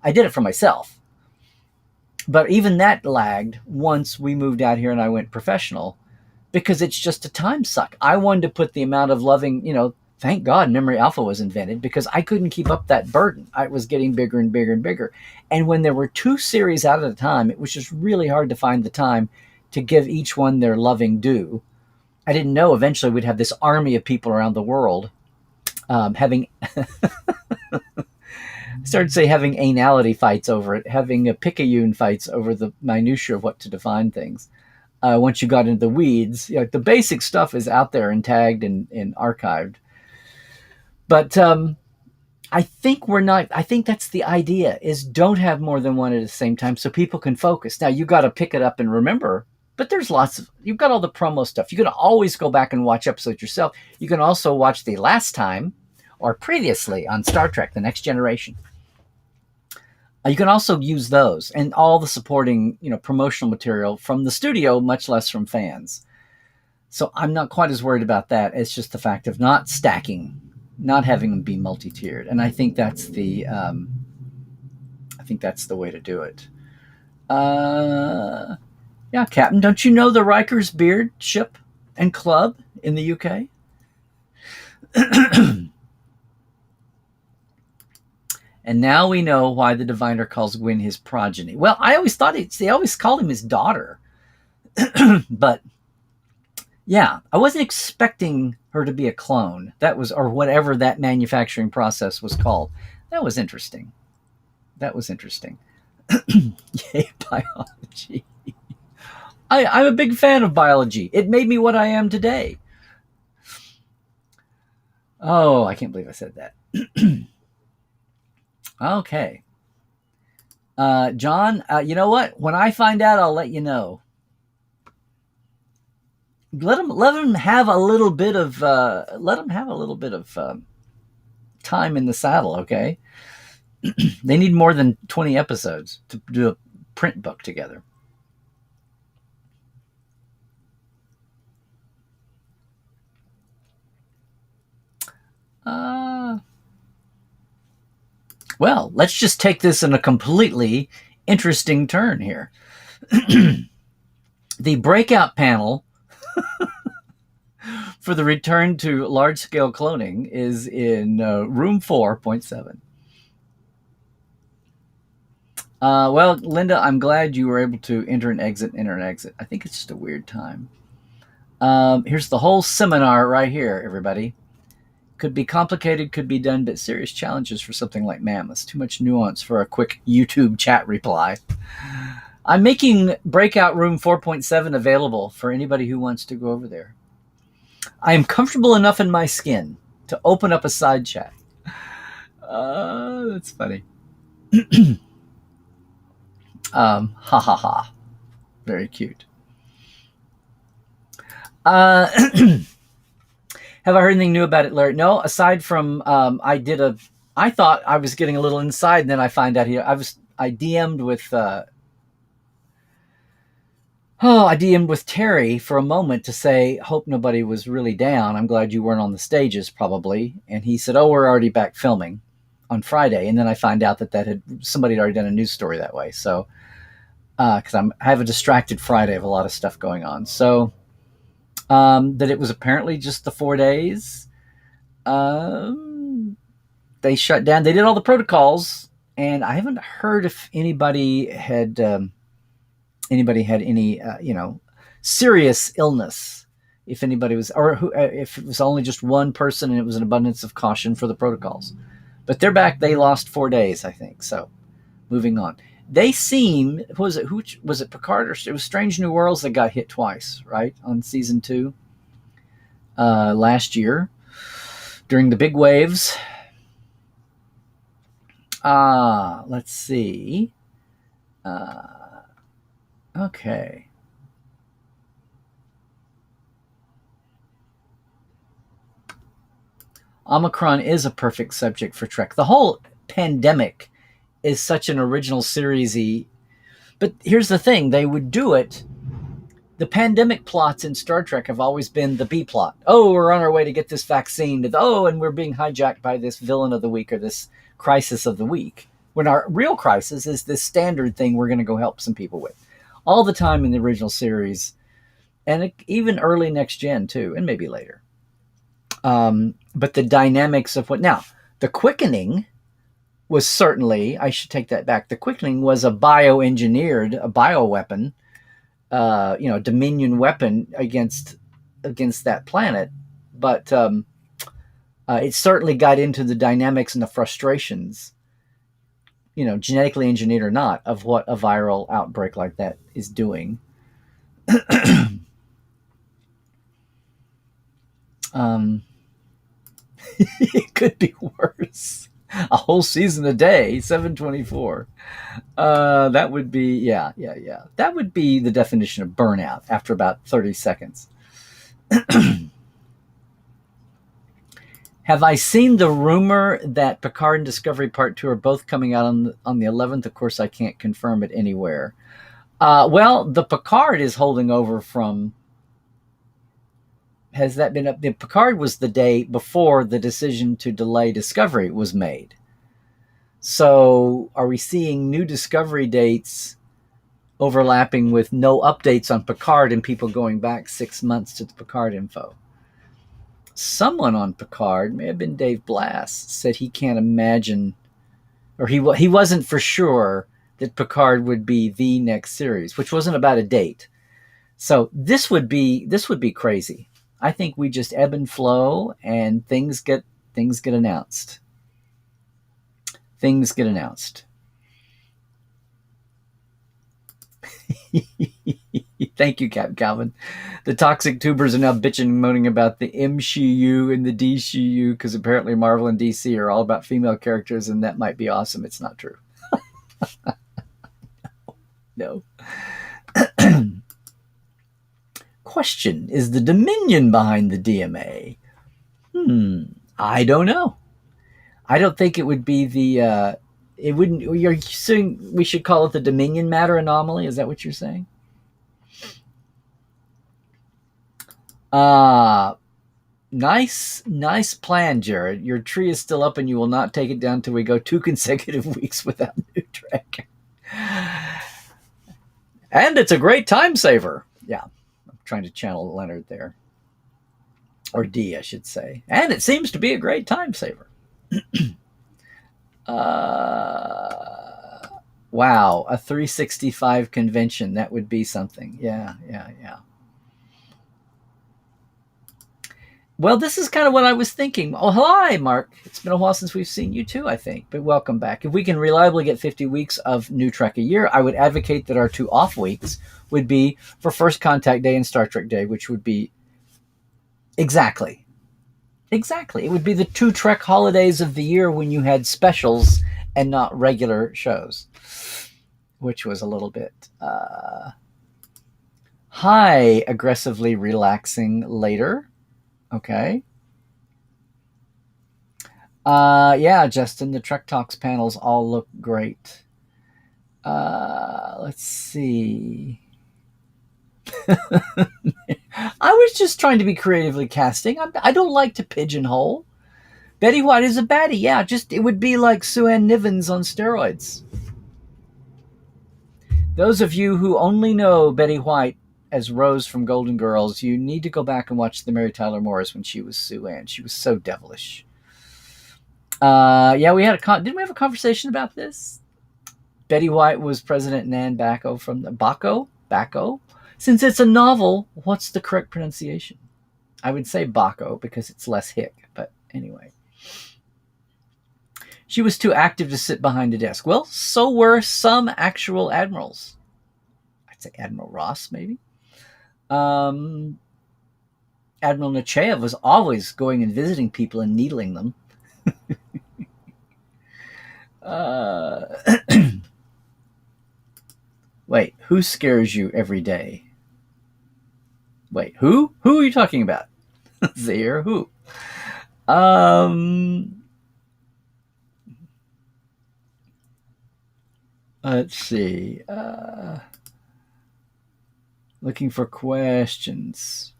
I did it for myself. But even that lagged once we moved out here and I went professional, because it's just a time suck. I wanted to put the amount of loving, thank God Memory Alpha was invented, because I couldn't keep up that burden. It was getting bigger and bigger and bigger. And when there were 2 series out at a time, it was just really hard to find the time to give each one their loving due. I didn't know eventually we'd have this army of people around the world having having anality fights over it, having a picayune fights over the minutia of what to define things. Once you got into the weeds, the basic stuff is out there and tagged and archived. But I think we're not. I think that's the idea: is don't have more than one at the same time, so people can focus. Now you got to pick it up and remember. But there's lots of. You've got all the promo stuff. You can always go back and watch episodes yourself. You can also watch the last time or previously on Star Trek: The Next Generation. You can also use those and all the supporting, promotional material from the studio, much less from fans. So I'm not quite as worried about that. It's just the fact of not stacking, not having them be multi-tiered, and I think that's the way to do it. Yeah, Captain, don't you know the Riker's Beard ship and club in the UK? And now we know why the diviner calls Gwyn his progeny. Well, I always thought they always called him his daughter. But yeah, I wasn't expecting her to be a clone. That was, or whatever that manufacturing process was called. That was interesting. Yay, biology. I'm a big fan of biology. It made me what I am today. Oh, I can't believe I said that. Okay. John, you know what? When I find out, I'll let you know. Let them have a little bit of time in the saddle, okay? They need more than 20 episodes to do a print book together. Well, let's just take this in a completely interesting turn here. The breakout panel for the return to large-scale cloning is in room 4.7. Well, Linda, I'm glad you were able to enter and exit. I think it's just a weird time. Here's the whole seminar right here, everybody. Could be complicated, could be done, but serious challenges for something like mammoths. Too much nuance for a quick YouTube chat reply. I'm making Breakout Room 4.7 available for anybody who wants to go over there. I am comfortable enough in my skin to open up a side chat. That's funny. Ha ha ha. Very cute. Have I heard anything new about it, Larry? No, aside from I thought I was getting a little inside, and then I find out here I DM'd with Terry for a moment to say, hope nobody was really down. I'm glad you weren't on the stages, probably. And he said, oh, we're already back filming on Friday. And then I find out that somebody had already done a news story that way. So, because I have a distracted Friday, I have a lot of stuff going on. So, that it was apparently just the 4 days. They shut down. They did all the protocols, and I haven't heard if anybody had any serious illness. If anybody was, or if it was only just one person, and it was an abundance of caution for the protocols. But they're back. They lost 4 days, I think. So, moving on. They seem, was it Picard, or it was Strange New Worlds that got hit twice, right, on season 2 last year during the big waves. Let's see. Okay. Omicron is a perfect subject for Trek. The whole pandemic is such an original series-y. But here's the thing. They would do it. The pandemic plots in Star Trek have always been the B plot. Oh, we're on our way to get this vaccine. And we're being hijacked by this villain of the week or this crisis of the week. When our real crisis is this standard thing we're going to go help some people with. All the time in the original series. And even early Next Gen, too. And maybe later. But the dynamics of now, the quickening was certainly, I should take that back. The quickening was a bioweapon, Dominion weapon against against that planet, but it certainly got into the dynamics and the frustrations, genetically engineered or not, of what a viral outbreak like that is doing. It could be worse. A whole season a day, 724. That would be, yeah. That would be the definition of burnout after about 30 seconds. Have I seen the rumor that Picard and Discovery Part 2 are both coming out on the 11th? Of course, I can't confirm it anywhere. Well, the Picard is holding over from... Has that been up? The Picard was the day before the decision to delay Discovery was made. So are we seeing new Discovery dates overlapping with no updates on Picard and people going back 6 months to the Picard info? Someone on Picard, may have been Dave Blass, said he can't imagine, or he wasn't for sure that Picard would be the next series, which wasn't about a date. So this would be crazy. I think we just ebb and flow, and things get announced. Things get announced. Thank you, Calvin. The toxic tubers are now bitching and moaning about the MCU and the DCU because apparently Marvel and DC are all about female characters, and that might be awesome. It's not true. No. Question: is the Dominion behind the DMA? I don't know. I don't think it would be the... it wouldn't... You're saying we should call it the Dominion matter anomaly? Is that what you're saying? Nice plan, Jared. Your tree is still up and you will not take it down till we go 2 consecutive weeks without new Trek. And it's a great time saver. Yeah, I'm trying to channel Leonard there. Or D, I should say. And it seems to be a great time saver. Wow, a 365 convention. That would be something. Yeah. Well, this is kind of what I was thinking. Oh, hi, Mark. It's been a while since we've seen you too, I think. But welcome back. If we can reliably get 50 weeks of new Trek a year, I would advocate that our 2 off weeks would be for First Contact Day and Star Trek Day, which would be... Exactly. It would be the 2 Trek holidays of the year when you had specials and not regular shows, which was a little bit... Hi, aggressively relaxing later. Okay. Yeah, Justin, the Trek Talks panels all look great. Let's see. I was just trying to be creatively casting. I don't like to pigeonhole. Betty White is a baddie. Yeah, it would be like Sue Ann Nivens on steroids. Those of you who only know Betty White as Rose from Golden Girls, you need to go back and watch the Mary Tyler Morris when she was Sue Ann. She was so devilish. Yeah, didn't we have a conversation about this? Betty White was President Nan Bacco from the Bacco. Since it's a novel, what's the correct pronunciation? I would say Bacco because it's less hick, but anyway. She was too active to sit behind a desk. Well, so were some actual admirals. I'd say Admiral Ross, maybe. Admiral Nechayev was always going and visiting people and needling them. Wait, who scares you every day? Wait, who? Who are you talking about? Zaire, who? Let's see. Looking for questions.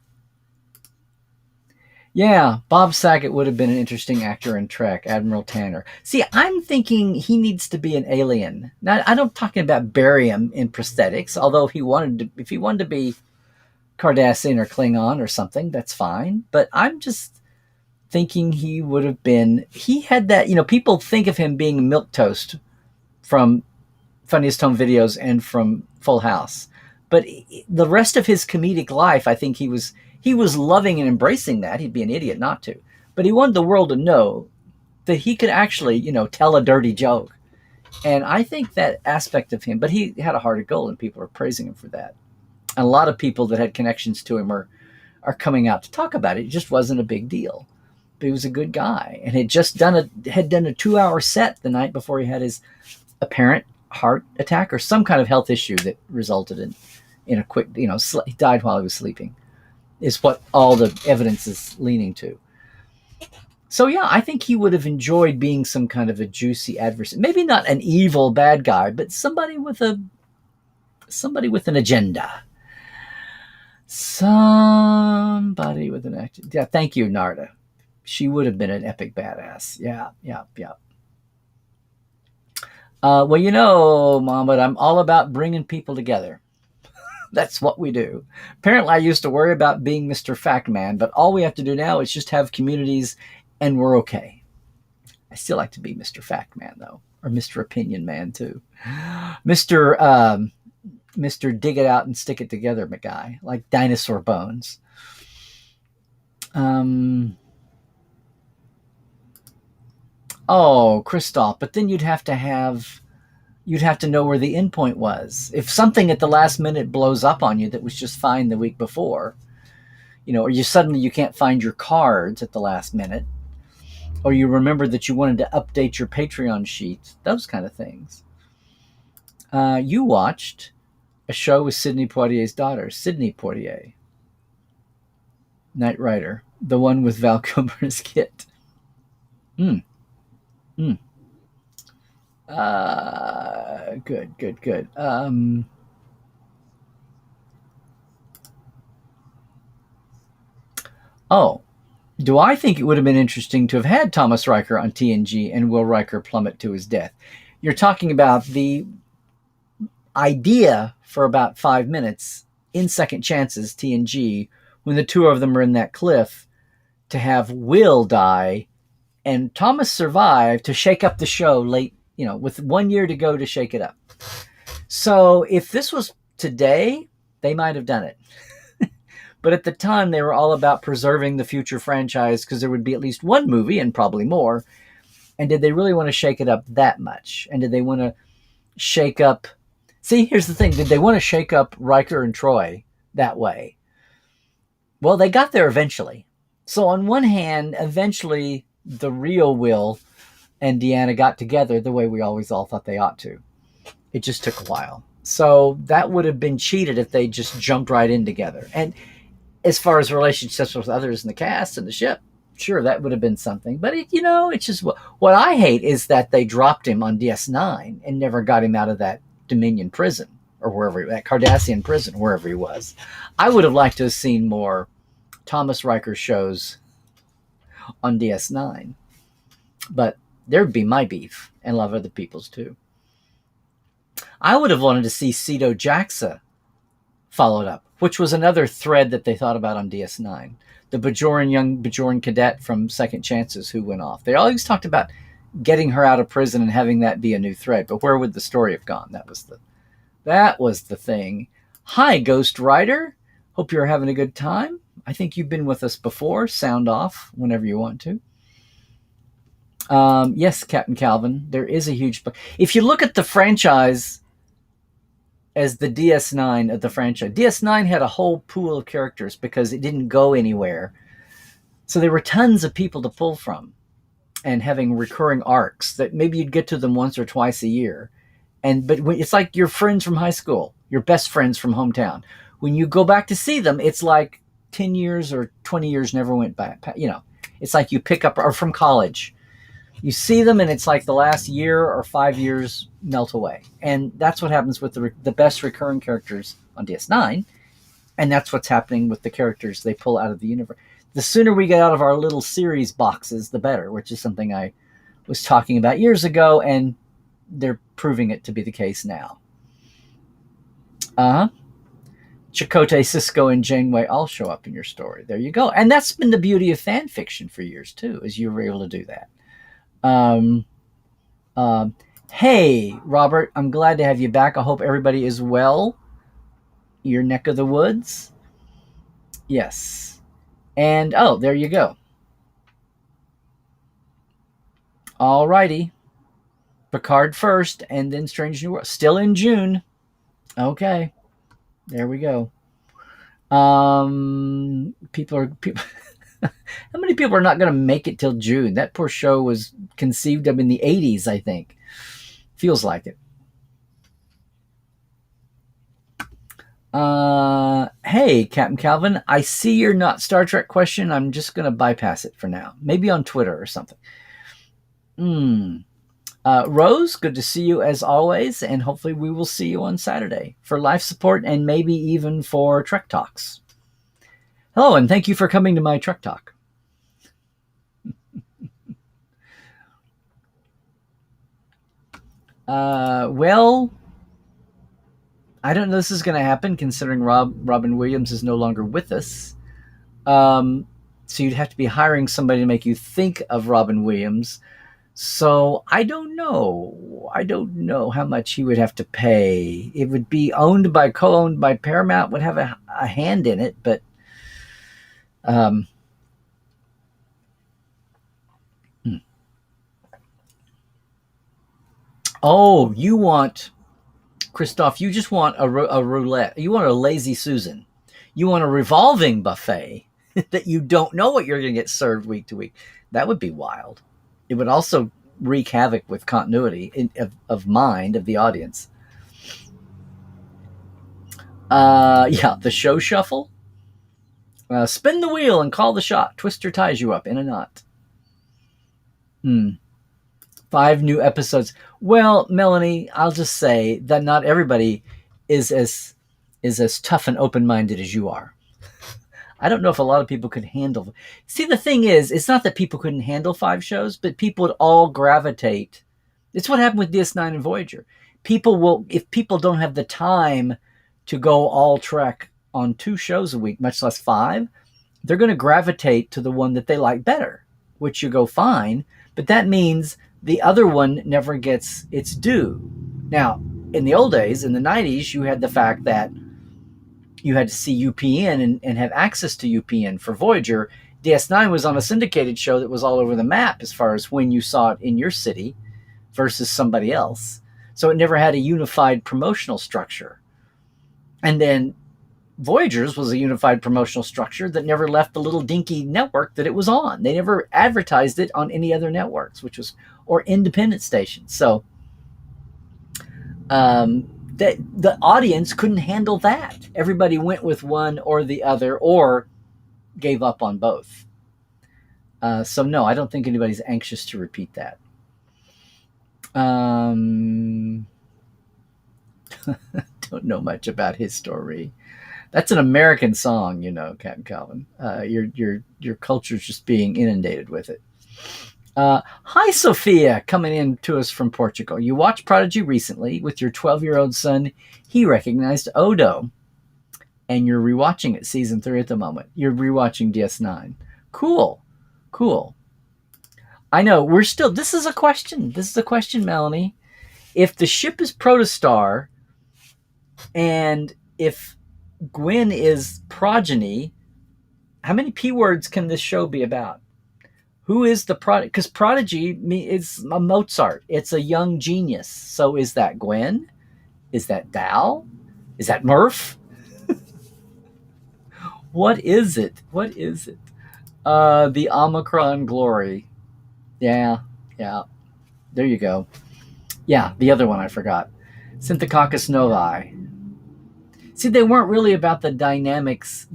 Yeah, Bob Saget would have been an interesting actor in Trek, Admiral Tanner. See, I'm thinking he needs to be an alien. Now, I'm not talking about bury him in prosthetics, although if he wanted to be Cardassian or Klingon or something, that's fine. But I'm just thinking he had that, people think of him being milquetoast from Funniest Home Videos and from Full House. But the rest of his comedic life, I think he was he was loving and embracing that. He'd be an idiot not to. But he wanted the world to know that he could actually, tell a dirty joke. And I think that aspect of him, but he had a heart of gold and people are praising him for that. And a lot of people that had connections to him are coming out to talk about it. It just wasn't a big deal. But he was a good guy and had just done a 2-hour set the night before he had his apparent heart attack or some kind of health issue that resulted in a quick, he died while he was sleeping, is what all the evidence is leaning to. So yeah, I think he would have enjoyed being some kind of a juicy adversary. Maybe not an evil bad guy, but somebody with an agenda. Somebody with an agenda. Yeah, thank you, Narda. She would have been an epic badass. Yeah. Well, Mohammed, I'm all about bringing people together. That's what we do. Apparently, I used to worry about being Mr. Fact Man, but all we have to do now is just have communities and we're okay. I still like to be Mr. Fact Man, though, or Mr. Opinion Man, too. Mr. Dig it out and stick it together guy, like Dinosaur Bones. Christoph, but then you'd have to know where the endpoint was. If something at the last minute blows up on you that was just fine the week before, or you can't find your cards at the last minute, or you remember that you wanted to update your Patreon sheet, those kind of things. You watched a show with Sidney Poitier's daughter, Sidney Poitier, Knight Rider, the one with Val Kilmer's kit. Good. Do I think it would have been interesting to have had Thomas Riker on TNG and Will Riker plummet to his death? You're talking about the idea for about 5 minutes in Second Chances, TNG, when the two of them are in that cliff, to have Will die and Thomas survive to shake up the show late, with 1 year to go to shake it up. So if this was today, they might have done it. But at the time, they were all about preserving the future franchise because there would be at least one movie and probably more. And did they really want to shake it up that much? And did they want to shake up... See, here's the thing. Did they want to shake up Riker and Troy that way? Well, they got there eventually. So on one hand, eventually the real Will and Deanna got together the way we always all thought they ought to. It just took a while. So that would have been cheated if they just jumped right in together. And as far as relationships with others in the cast and the ship, sure, that would have been something. But, it's just what I hate is that they dropped him on DS9 and never got him out of that Dominion prison or wherever, that Cardassian prison, wherever he was. I would have liked to have seen more Thomas Riker shows on DS9. But there'd be my beef and a lot of other people's too. I would have wanted to see Cedo Jaxa followed up, which was another thread that they thought about on DS9. The young Bajoran cadet from Second Chances who went off. They always talked about getting her out of prison and having that be a new thread. But where would the story have gone? That was the thing. Hi, Ghost Rider. Hope you're having a good time. I think you've been with us before. Sound off whenever you want to. Yes, Captain Calvin, there is a huge... If you look at the franchise as the DS9 of the franchise, DS9 had a whole pool of characters because it didn't go anywhere. So there were tons of people to pull from and having recurring arcs that maybe you'd get to them once or twice a year. But it's like your friends from high school, your best friends from hometown. When you go back to see them, it's like 10 years or 20 years never went back. It's like you pick up, or from college. You see them and it's like the last year or 5 years melt away. And that's what happens with the best recurring characters on DS9. And that's what's happening with the characters they pull out of the universe. The sooner we get out of our little series boxes, the better, which is something I was talking about years ago, and they're proving it to be the case now. Chakotay, Cisco, and Janeway all show up in your story. There you go. And that's been the beauty of fan fiction for years, too, is you were able to do that. Hey, Robert, I'm glad to have you back. I hope everybody is well. Your neck of the woods. Yes. And oh, there you go. All righty. Picard first, and then Strange New World. Still in June. Okay. There we go. People. How many people are not going to make it till June? That poor show was conceived of in the 80s, I think. Feels like it. Hey, Captain Calvin, I see your not Star Trek question. I'm just going to bypass it for now. Maybe on Twitter or something. Rose, good to see you as always, and hopefully we will see you on Saturday for life support and maybe even for Trek Talks. Hello, and thank you for coming to my Trek Talk. Well, I don't know this is going to happen considering Robin Williams is no longer with us. So you'd have to be hiring somebody to make you think of Robin Williams. So I don't know. I don't know how much he would have to pay. It would be co-owned by Paramount, would have a hand in it, but oh, you want, Christoph, you just want a roulette. You want a lazy Susan. You want a revolving buffet that you don't know what you're going to get served week to week. That would be wild. It would also wreak havoc with continuity of mind of the audience. Yeah, the show shuffle. Spin the wheel and call the shot. Twister ties you up in a knot. 5 new episodes. Well, Melanie, I'll just say that not everybody is as tough and open-minded as you are. I don't know if a lot of people could handle. See, the thing is, it's not that people couldn't handle 5 shows, but people would all gravitate. It's what happened with DS9 and Voyager. People will, if people don't have the time to go all Trek on 2 shows a week, much less 5, they're going to gravitate to the one that they like better, which you go fine. But that means the other one never gets its due. Now, in the old days, in the 90s, you had the fact that you had to see UPN and have access to UPN for Voyager. DS9 was on a syndicated show that was all over the map as far as when you saw it in your city versus somebody else. So it never had a unified promotional structure. And then Voyager's was a unified promotional structure that never left the little dinky network that it was on. They never advertised it on any other networks, or independent stations. So the audience couldn't handle that. Everybody went with one or the other, or gave up on both. So no, I don't think anybody's anxious to repeat that. Don't know much about his story. That's an American song, you know, Captain Calvin. Your culture's just being inundated with it. Hi, Sophia, coming in to us from Portugal. You watched Prodigy recently with your 12-year-old son. He recognized Odo, and you're rewatching it, season 3 at the moment. You're rewatching DS9. Cool. I know, this is a question. Melanie. If the ship is Protostar, and if Gwen is progeny, how many P words can this show be about? Who is the prodigy? Because prodigy is a Mozart. It's a young genius. So is that Gwen? Is that Dal? Is that Murph? What is it? The Omicron glory. Yeah. There you go. Yeah, the other one I forgot. Synthecoccus novae. See, they weren't really about the dynamics.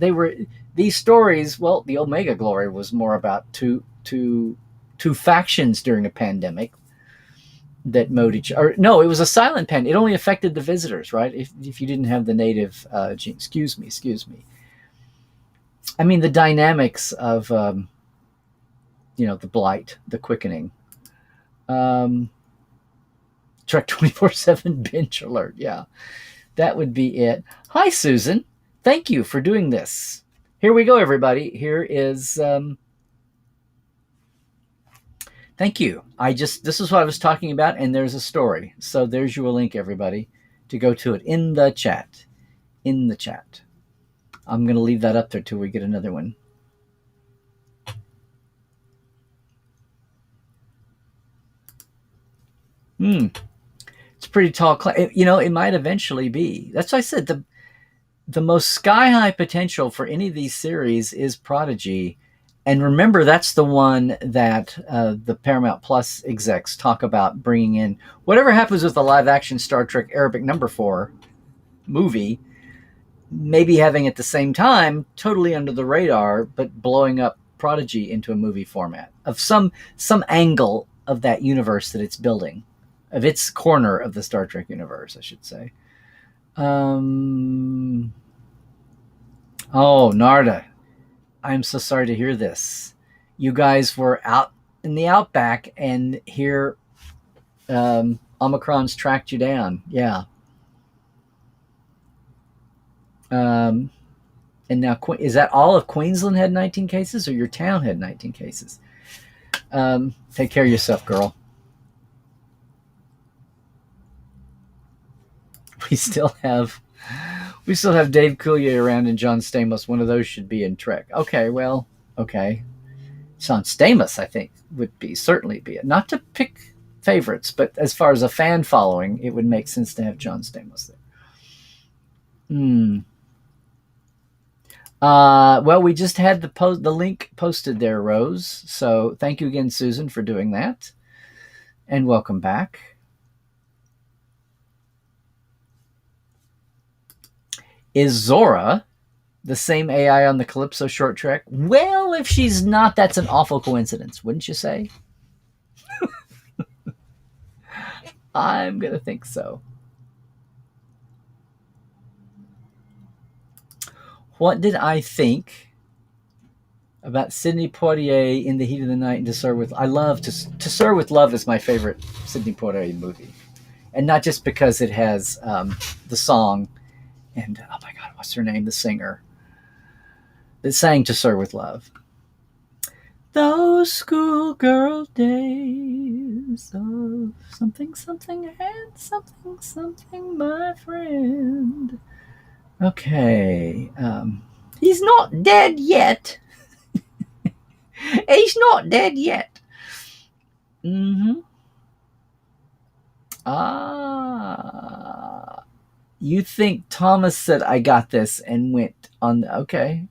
These stories, well, the Omega glory was more about two factions during a pandemic that mowed each other. No, it was a silent pandemic. It only affected the visitors, right? If you didn't have the native gene. Excuse me. I mean, the dynamics of, the blight, the quickening. Trek 24/7 binge alert. Yeah, that would be it. Hi, Susan. Thank you for doing this. Here we go, everybody. Here is... Thank you. This is what I was talking about, and there's a story. So there's your link, everybody, to go to it in the chat. I'm going to leave that up there till we get another one. It's a pretty tall claim. It might eventually be. That's why I said the most sky high potential for any of these series is Prodigy. And remember, that's the one that the Paramount Plus execs talk about bringing in. Whatever happens with the live action Star Trek Arabic number 4 movie, maybe having at the same time, totally under the radar, but blowing up Prodigy into a movie format of some angle of that universe that it's building, of its corner of the Star Trek universe, I should say. Oh, Narda, I'm so sorry to hear this. You guys were out in the outback, and here Omicron's tracked you down. Yeah. And now, is that all of Queensland had 19 cases, or your town had 19 cases? Take care of yourself, girl. We still have Dave Coulier around and John Stamos. One of those should be in Trek. Okay, well, okay. John Stamos, I think, would certainly be it. Not to pick favorites, but as far as a fan following, it would make sense to have John Stamos there. Well, we just had the link posted there, Rose. So thank you again, Susan, for doing that. And welcome back. Is Zora the same AI on the Calypso short trek? Well, if she's not, that's an awful coincidence, wouldn't you say? I'm going to think so. What did I think about Sidney Poitier in The Heat of the Night and To Serve with... I love To Serve with Love is my favorite Sidney Poitier movie. And not just because it has the song and, oh my God, what's her name? The singer that sang To Serve with Love. Those schoolgirl days of something, something, and something, something, my friend. Okay. He's not dead yet. He's not dead yet. You think Thomas said, I got this, and went on. Okay,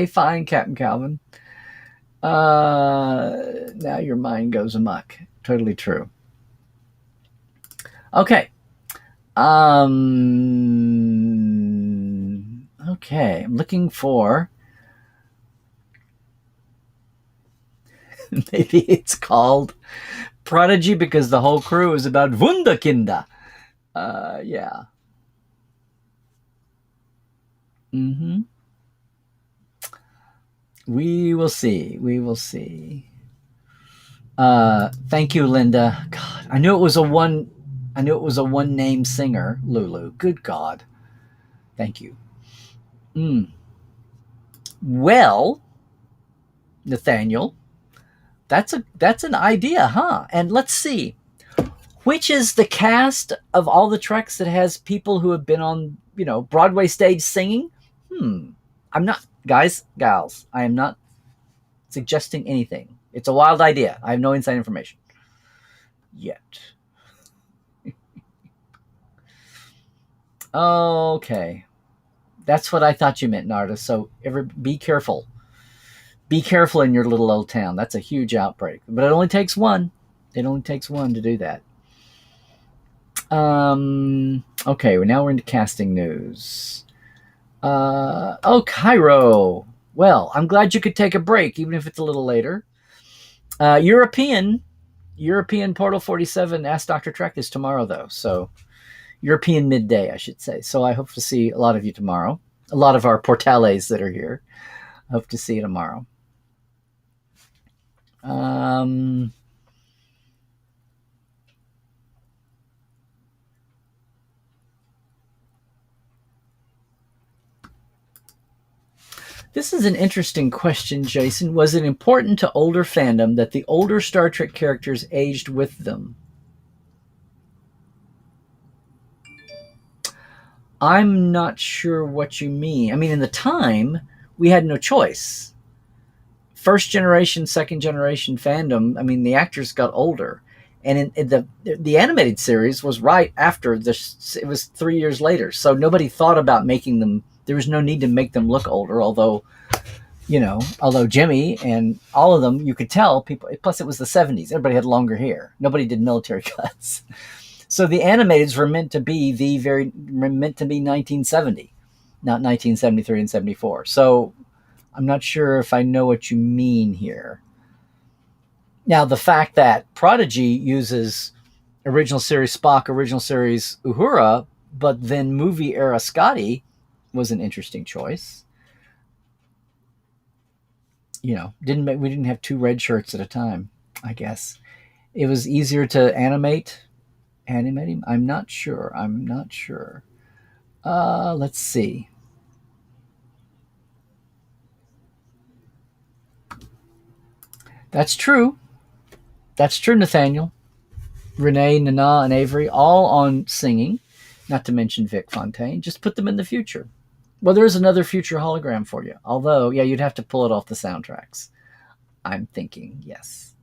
fine, Captain Calvin. Now your mind goes amok. Totally true. Okay. Okay, I'm looking for... Maybe it's called Prodigy because the whole crew is about Wunderkinder. Yeah. We will see. Thank you, Linda. God, I knew it was a one name singer, Lulu. Good God. Thank you. Well, Nathaniel, that's an idea, huh? And let's see. Which is the cast of all the Treks that has people who have been on, Broadway stage singing? I'm not, guys, gals, I am not suggesting anything. It's a wild idea. I have no inside information yet. Okay. That's what I thought you meant, Narda. So be careful. Be careful in your little old town. That's a huge outbreak. But it only takes one. It only takes one to do that. Okay, now we're into casting news. Cairo. Well, I'm glad you could take a break, even if it's a little later. European Portal 47 Ask Dr. Trek is tomorrow, though. So European midday, I should say. So I hope to see a lot of you tomorrow. A lot of our portales that are here. I hope to see you tomorrow. This is an interesting question, Jason. Was it important to older fandom that the older Star Trek characters aged with them? I'm not sure what you mean. I mean, in the time, we had no choice. First generation, second generation fandom, I mean, the actors got older. And in the animated series was right after this. It was 3 years later, so nobody thought about making them. There was no need to make them look older, although Jimmy and all of them, you could tell people. Plus, it was the 70s. Everybody had longer hair. Nobody did military cuts. So the animateds were meant to be 1970, not 1973 and 74. So I'm not sure if I know what you mean here. Now, the fact that Prodigy uses original series Spock, original series Uhura, but then movie era Scotty was an interesting choice. We didn't have two red shirts at a time, I guess. It was easier to animate him. I'm not sure. Let's see. That's true, Nathaniel. Renee, Nana, and Avery, all on singing, not to mention Vic Fontaine. Just put them in the future. Well, there's another future hologram for you. Although, yeah, you'd have to pull it off the soundtracks. I'm thinking, yes.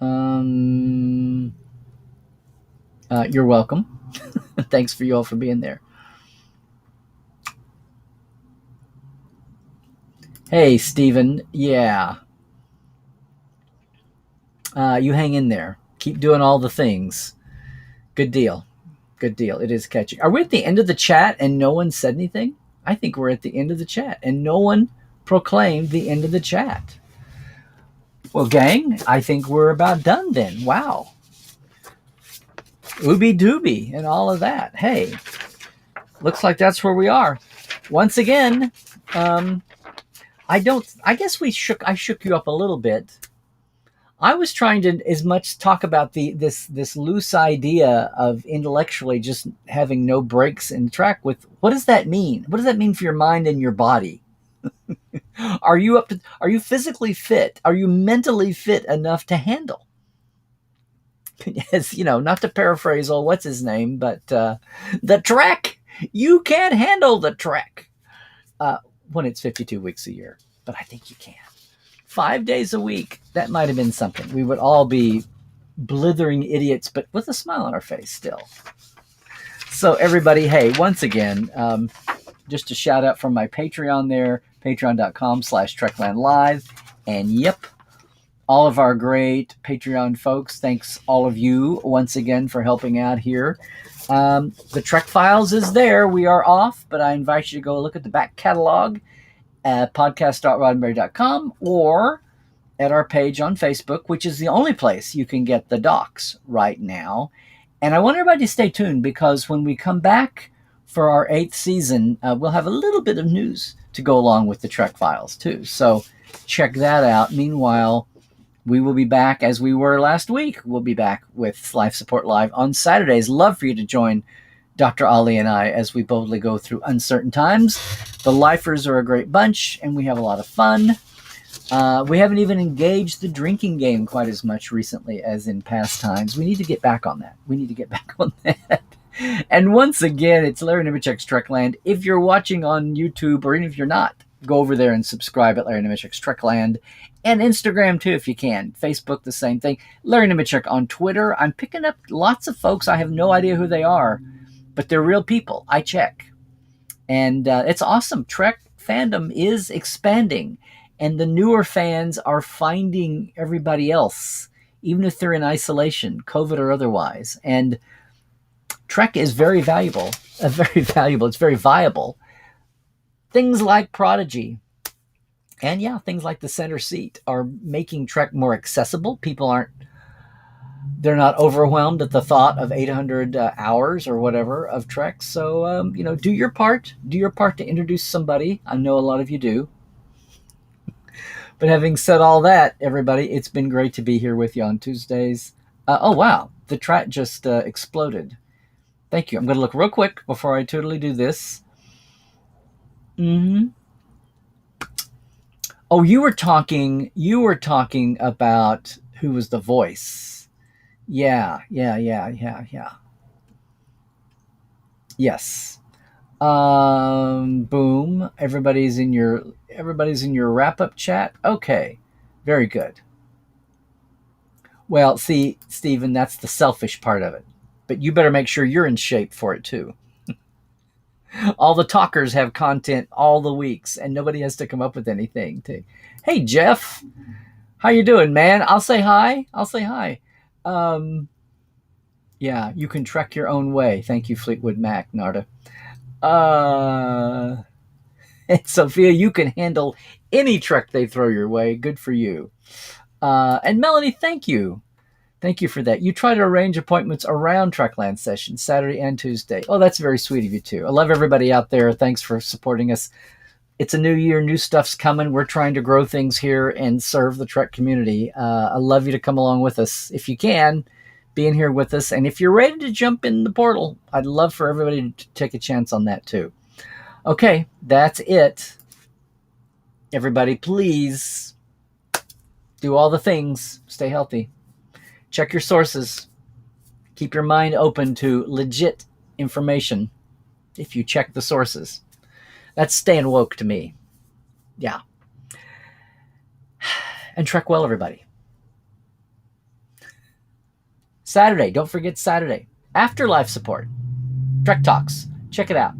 You're welcome. Thanks for you all for being there. Hey, Steven. Yeah. You hang in there. Keep doing all the things. Good deal. It is catchy. Are we at the end of the chat and no one said anything? I think we're at the end of the chat and no one proclaimed the end of the chat. Well, gang, I think we're about done then. Wow. Ooby dooby and all of that. Hey, looks like that's where we are. Once again, I guess I shook you up a little bit. I was trying to as much talk about this loose idea of intellectually just having no breaks in track with what does that mean? What does that mean for your mind and your body? Are you physically fit? Are you mentally fit enough to handle? Yes, not to paraphrase old what's his name, but the trek. You can't handle the trek when it's 52 weeks a year, but I think you can. 5 days a week, that might have been something. We would all be blithering idiots, but with a smile on our face still. So everybody, hey, once again, just a shout out from my Patreon there, patreon.com/TreklandLive. And yep, all of our great Patreon folks, thanks all of you once again for helping out here. The Trek Files is there. We are off, but I invite you to go look at the back catalog at podcast.roddenberry.com or at our page on Facebook, which is the only place you can get the docs right now. And I want everybody to stay tuned because when we come back for our 8th season, we'll have a little bit of news to go along with the Trek Files too. So check that out. Meanwhile, we will be back as we were last week. We'll be back with Life Support Live on Saturdays. Love for you to join Dr. Ali and I as we boldly go through uncertain times. The lifers are a great bunch, and we have a lot of fun. We haven't even engaged the drinking game quite as much recently as in past times. We need to get back on that. And once again, it's Larry Nemechek's Trekland. If you're watching on YouTube, or even if you're not, go over there and subscribe at Larry Nemechek's Trekland. And Instagram, too, if you can. Facebook, the same thing. Larry Nemechek on Twitter. I'm picking up lots of folks. I have no idea who they are, but they're real people. I check. And it's awesome. Trek fandom is expanding. And the newer fans are finding everybody else, even if they're in isolation, COVID or otherwise. And Trek is very valuable. It's very viable. Things like Prodigy and things like the center seat are making Trek more accessible. People they're not overwhelmed at the thought of 800 hours or whatever of Trek. So, do your part. Do your part to introduce somebody. I know a lot of you do. But having said all that, everybody, it's been great to be here with you on Tuesdays. Oh, wow. The chat just exploded. Thank you. I'm going to look real quick before I totally do this. Oh, you were talking about who was the voice. Yeah. Yes. Boom. Everybody's in your wrap-up chat. Okay. Very good. Well, see, Stephen, that's the selfish part of it. But you better make sure you're in shape for it too. All the talkers have content all the weeks, and nobody has to come up with anything. Hey, Jeff, how you doing, man? I'll say hi. I'll say hi. Um, yeah, you can trek your own way. Thank you, Fleetwood Mac, Narda. Uh, and Sophia, you can handle any trek they throw your way. Good for you. And Melanie, thank you. Thank you for that. You try to arrange appointments around Trekland sessions, Saturday and Tuesday. Oh, that's very sweet of you, too. I love everybody out there. Thanks for supporting us. It's a new year. New stuff's coming. We're trying to grow things here and serve the Trek community. I love you to come along with us. If you can, be in here with us. And if you're ready to jump in the portal, I'd love for everybody to take a chance on that, too. Okay, that's it. Everybody, please do all the things. Stay healthy. Check your sources. Keep your mind open to legit information if you check the sources. That's staying woke to me. Yeah. And trek well, everybody. Saturday, don't forget Saturday. Afterlife support. Trek Talks. Check it out.